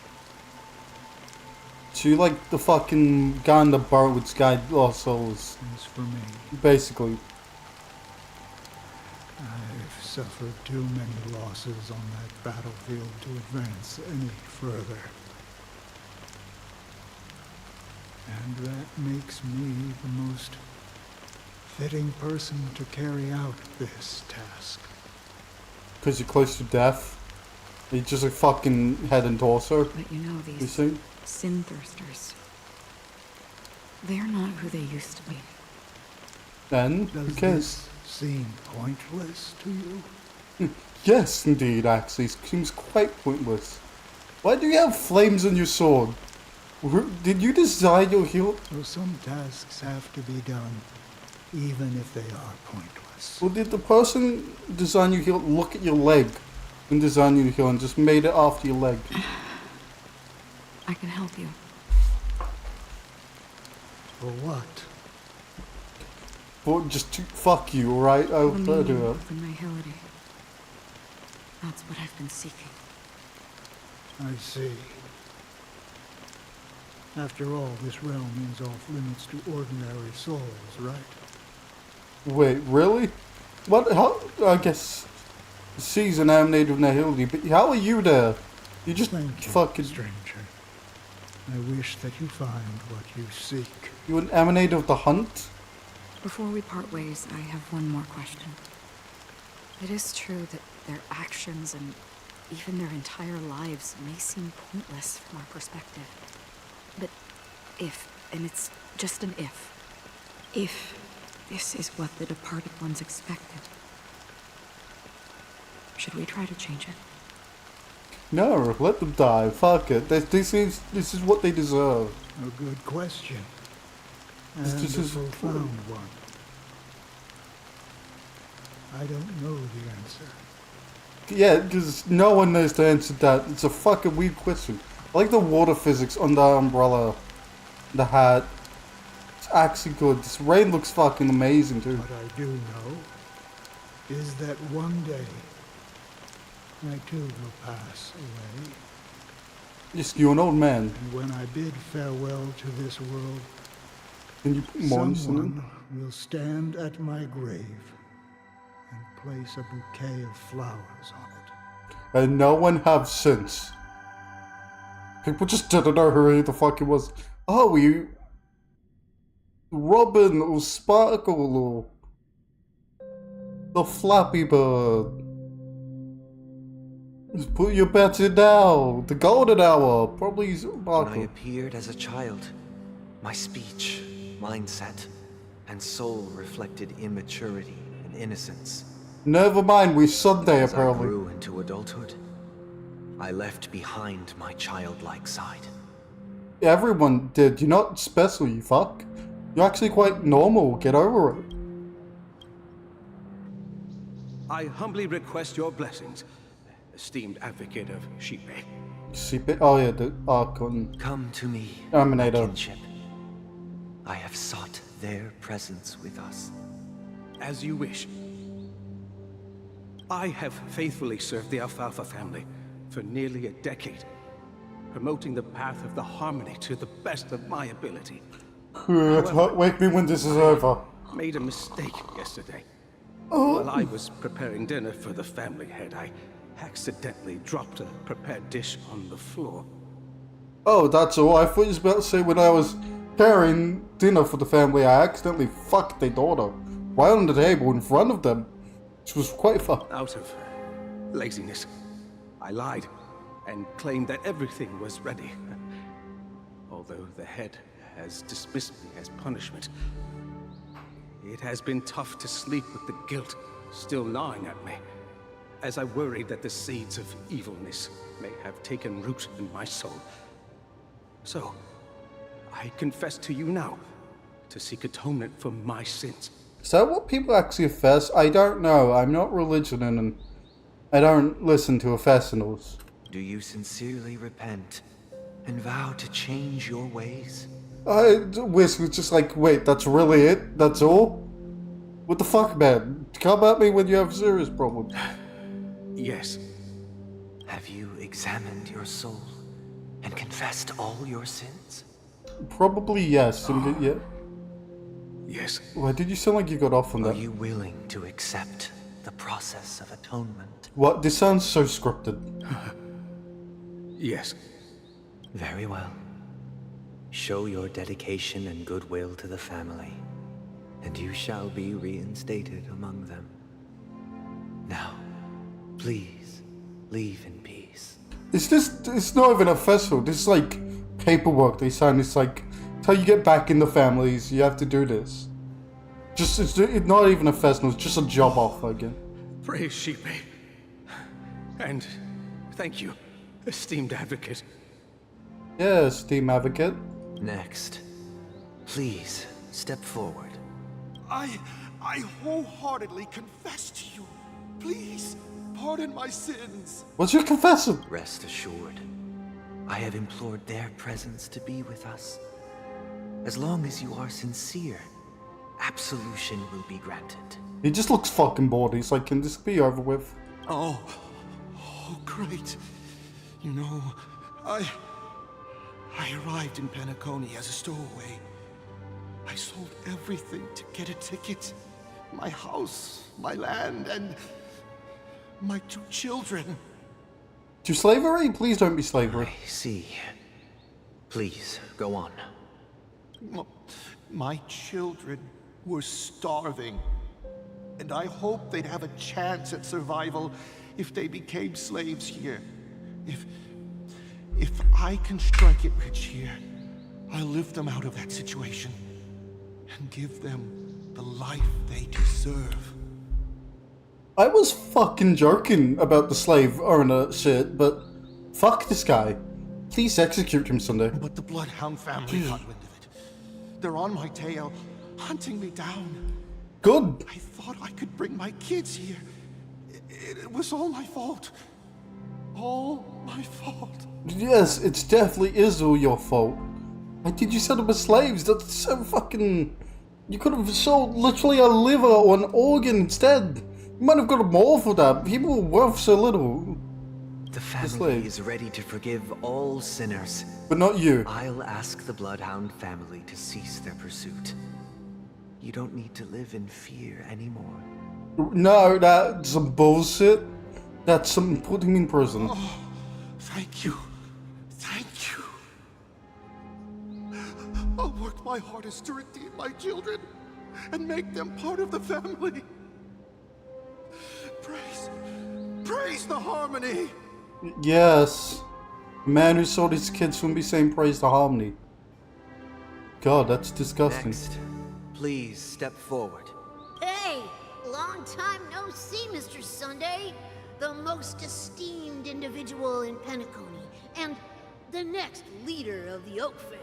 So you like the fucking guy in the bar with Sky Lost Souls? As for me, basically. I've suffered too many losses on that battlefield to advance any further. And that makes me the most fitting person to carry out this task. Because you're close to death? You're just a fucking head and torso? But you know, these You see? sin thirsters, they're not who they used to be. Then, who cares? This seem pointless to you? Yes, indeed, actually. It seems quite pointless. Why do you have flames on your sword? Did you design your hilt? So some tasks have to be done, even if they are pointless. Well, did the person design your hilt look at your leg and design your hilt and just made it after your leg? I can help you. For what? Well, just to fuck you, alright? I'll The try to do meaning that. of annihility. That's what I've been seeking. I see. After all, this realm is off limits to ordinary souls, right? Wait, really? What? How? I guess C's an emanated of nihility, but how are you there? You just fucking stranger. I wish that you find what you seek. You an emanate of the hunt? Before we part ways, I have one more question. It is true that their actions and even their entire lives may seem pointless from our perspective. But if, and it's just an if this is what the departed ones expected, should we try to change it? No, let them die. Fuck it. This is what they deserve. A good question. And This a is profound one. I don't know the answer. Yeah, because no one knows the answer to that. It's a fucking weird question. I like the water physics on the umbrella, the hat. It's actually good. This rain looks fucking amazing too. What I do know is that one day I too will pass away. Yes, you're an old man. And when I bid farewell to this world, Can you put more in someone will stand at my grave and place a bouquet of flowers on it. And no one have sense. People just didn't know who the fuck it was. Oh, you... Robin or Sparkle or... The Flappy Bird. Just put your bets in now. The golden hour. Probably When I Sparkle. appeared as a child, my speech, mindset, and soul reflected immaturity and innocence. Never mind, we Sunday As I apparently. grew into adulthood, I left behind my childlike side. Everyone did. You're not special, you fuck. You're actually quite normal. Get over it. I humbly request your blessings. esteemed advocate of Shipe. Shipe? Oh yeah, the Archon. Come to me, Terminator. kinship. I have sought their presence with us. As you wish. I have faithfully served the Alfalfa family for nearly a decade, promoting the path of the harmony to the best of my ability. Wake me when this is over. Made a mistake yesterday. Oh. While I was preparing dinner for the family head, I accidentally dropped a prepared dish on the floor. Oh, that's all. I thought you was about to say when I was preparing dinner for the family, I accidentally fucked their daughter right on the table in front of them, which was quite fun. Out of laziness, I lied and claimed that everything was ready. Although the head has dismissed me as punishment. It has been tough to sleep with the guilt still gnawing at me, as I worried that the seeds of evilness may have taken root in my soul. So, I confess to you now, to seek atonement for my sins. Is that what people actually confess? I don't know. I'm not religion and I don't listen to confessionals. Do you sincerely repent and vow to change your ways? Whisk was just like, wait, that's really it? That's all? What the fuck, man? Come at me when you have serious problems. Yes. Have you examined your soul and confessed all your sins? Probably yes. Yeah. Yes. Why did you sound like you got off on that? Are you willing to accept the process of atonement? What? This sounds so scripted. Yes. Very well. Show your dedication and goodwill to the family, and you shall be reinstated among them. Now, please, leave in peace. It's not even a festival. This is like paperwork they sign. It's like, it's how you get back in the families. You have to do this. It's not even a festival. It's just a job offer again. Praise Shipe. And thank you, esteemed advocate. Yes, team advocate. Next, please step forward. I wholeheartedly confess to you. Please, pardon my sins. What's your confession? Rest assured, I have implored their presence to be with us. As long as you are sincere, absolution will be granted. He just looks fucking bored. He's like, can this be over with? Oh, great. You know, I arrived in Penacony as a stowaway. I sold everything to get a ticket. My house, my land, and my 2 children. To slavery? Please don't be slavery. I see. Please, go on. My children were starving, and I hoped they'd have a chance at survival if they became slaves here. If I can strike it rich here, I'll lift them out of that situation and give them the life they deserve. I was fucking joking about the slave owner shit, but fuck this guy. Please execute him someday. But the Bloodhound family got wind of it. They're on my tail, hunting me down. Good. I thought I could bring my kids here. It was all my fault. All my fault. Yes, it definitely is all your fault. Why did you sell them as slaves? That's so fucking... You could have sold literally a liver or an organ instead. You might have got more for that. People were worth so little. The family is ready to forgive all sinners. But not you. I'll ask the Bloodhound family to cease their pursuit. You don't need to live in fear anymore. No, that's some bullshit. That's something putting me in prison. Oh, thank you. Thank you. I'll work my hardest to redeem my children and make them part of the family. Praise the harmony. Yes. A man who sold his kids wouldn't be saying praise to harmony. God, that's disgusting. Next, please step forward. Hey, long time no see, Mr. Sunday. The most esteemed individual in Penacony, and the next leader of the Oak family,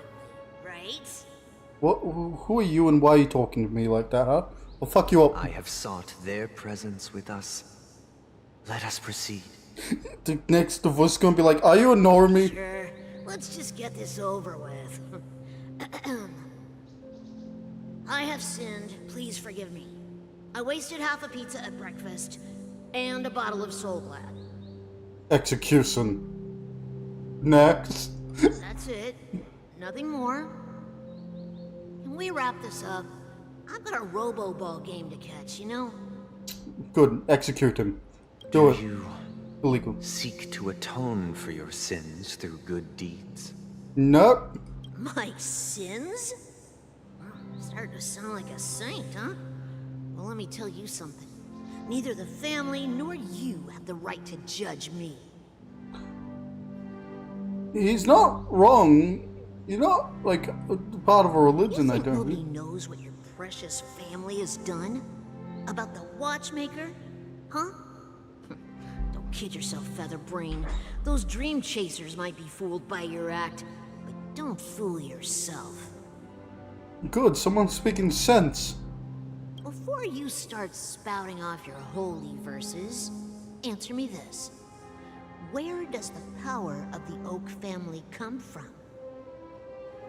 right? What? Who are you and why are you talking to me like that, huh? I'll fuck you up. I have sought their presence with us. Let us proceed. The next voice gonna be like, are you a normie? Sure, let's just get this over with. I have sinned, please forgive me. I wasted half a pizza at breakfast, and a bottle of Soul Glad. Execution. Next. That's it. Nothing more. Can we wrap this up? I've got a robo-ball game to catch, you know? Good. Execute him. Do it. You illegal. Seek to atone for your sins through good deeds? Nope. My sins? Starting to sound like a saint, huh? Well, let me tell you something. Neither the family nor you have the right to judge me. He's not wrong. You're not, like, part of a religion, I don't Nobody think. knows what your precious family has done? About the watchmaker? Huh? Don't kid yourself, Featherbrain. Those dream chasers might be fooled by your act, but don't fool yourself. Good, someone's speaking sense. Before you start spouting off your holy verses, answer me this. Where does the power of the Oak family come from?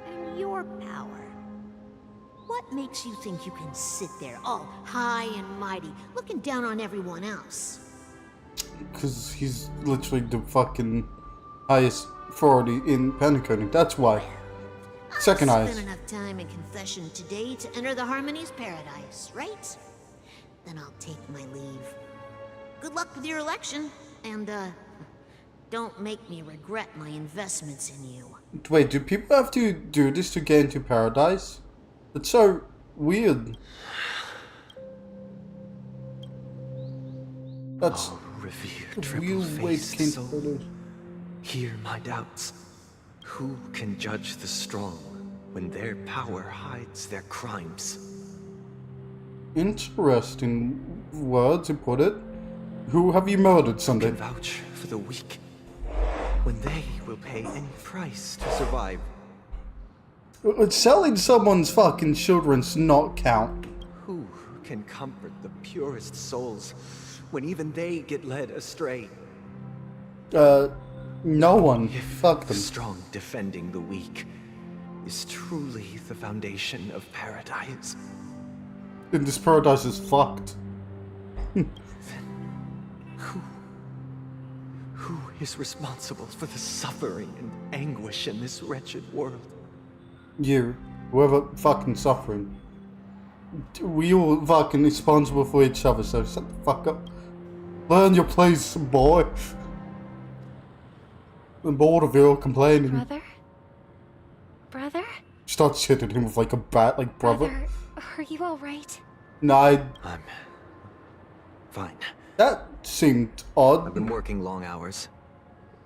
And your power? What makes you think you can sit there all high and mighty, looking down on everyone else? Because he's literally the fucking highest authority in Penacony. That's why. Second I've highest. spent enough time in confession today to enter the Harmony's paradise, right? Then I'll take my leave. Good luck with your election, and don't make me regret my investments in you. Wait, do people have to do this to get into paradise? It's so weird. That's revered weird way to get into soul, paradise. hear my doubts. Who can judge the strong when their power hides their crimes? Interesting word to put it. Who have you murdered, Sunday? Who can vouch for the weak when they will pay any price to survive? Selling someone's fucking children's not count. Who can comfort the purest souls when even they get led astray? No one. Fuck them. The strong defending the weak is truly the foundation of paradise. And this paradise is fucked. Who is responsible for the suffering and anguish in this wretched world? You. Whoever fucking suffering. We all fucking responsible for each other, so shut the fuck up. Learn your place, boy. I'm bored of you complaining. Brother? Brother? Starts hitting him with like a bat, like brother. Brother, are you alright? Nah, I'm fine. That seemed odd. I've been working long hours,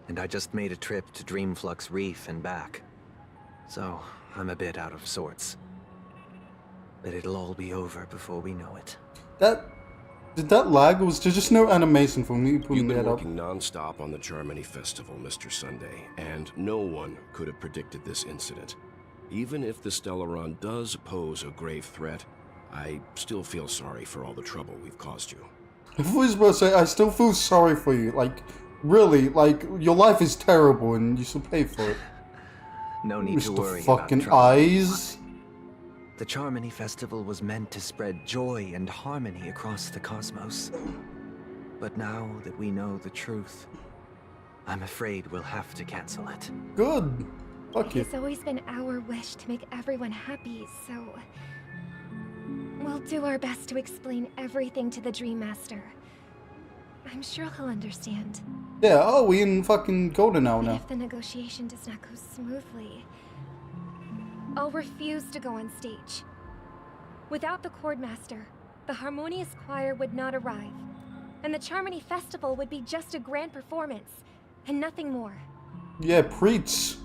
and I just made a trip to Dreamflux Reef and back. So, I'm a bit out of sorts. But it'll all be over before we know it. Did that lag? Or was there just no animation for me putting You've been that up? working non-stop on the Charmony Festival, Mr. Sunday, and no one could have predicted this incident. Even if the Stellaron does pose a grave threat, I still feel sorry for all the trouble we've caused you. I was about to say, I still feel sorry for you. Like, really, like, your life is terrible and you should pay for it. No need to Mr. worry fucking about trouble. eyes. The Charmony Festival was meant to spread joy and harmony across the cosmos. But now that we know the truth, I'm afraid we'll have to cancel it. Good. Fuck you. It's always been our wish to make everyone happy, so... we'll do our best to explain everything to the Dream Master. I'm sure he'll understand. Yeah, oh, we in fucking Golden Hour But now. if the negotiation does not go smoothly, I'll refuse to go on stage. Without the Chordmaster, the Harmonious Choir would not arrive, and the Charmony Festival would be just a grand performance, and nothing more. Yeah, preach.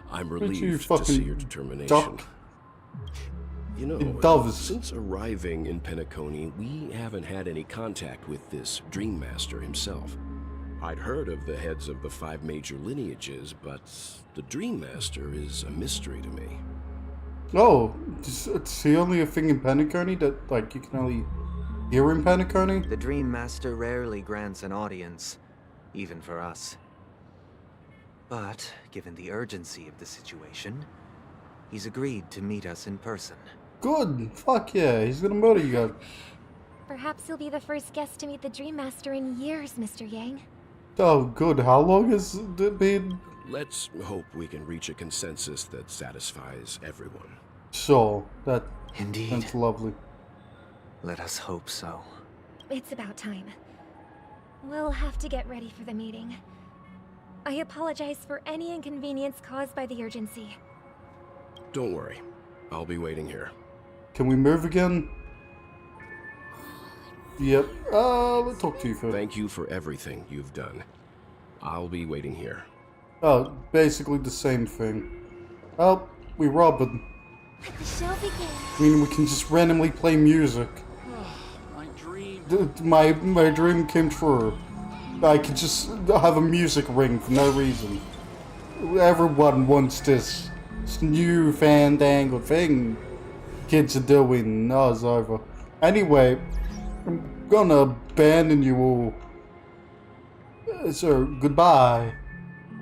I'm Preach, you relieved to fucking see your determination. duck. You know, It does. since arriving in Penacony, we haven't had any contact with this Dream Master himself. I'd heard of the heads of the 5 major lineages, but the Dream Master is a mystery to me. Oh, it's the only thing in Penacony that, like, you can only Here in Penacony? The Dream Master rarely grants an audience, even for us. But, given the urgency of the situation, he's agreed to meet us in person. Good! Fuck yeah, he's gonna murder you guys. Perhaps you'll be the first guest to meet the Dream Master in years, Mr. Yang. Oh, good. How long has it been? Let's hope we can reach a consensus that satisfies everyone. So, that's Indeed. lovely. Let us hope so. It's about time. We'll have to get ready for the meeting. I apologize for any inconvenience caused by the urgency. Don't worry. I'll be waiting here. Can we move again? Yep. Let's talk to you first. Thank you for everything you've done. I'll be waiting here. Oh, basically the same thing. Oh, we robbed them. The show begins. I mean, we can just randomly play music. My dream. My dream came true. I could just have a music ring for no reason. Everyone wants this new fandangled thing kids are doing. No, it's over. Anyway, I'm gonna abandon you all. So, goodbye.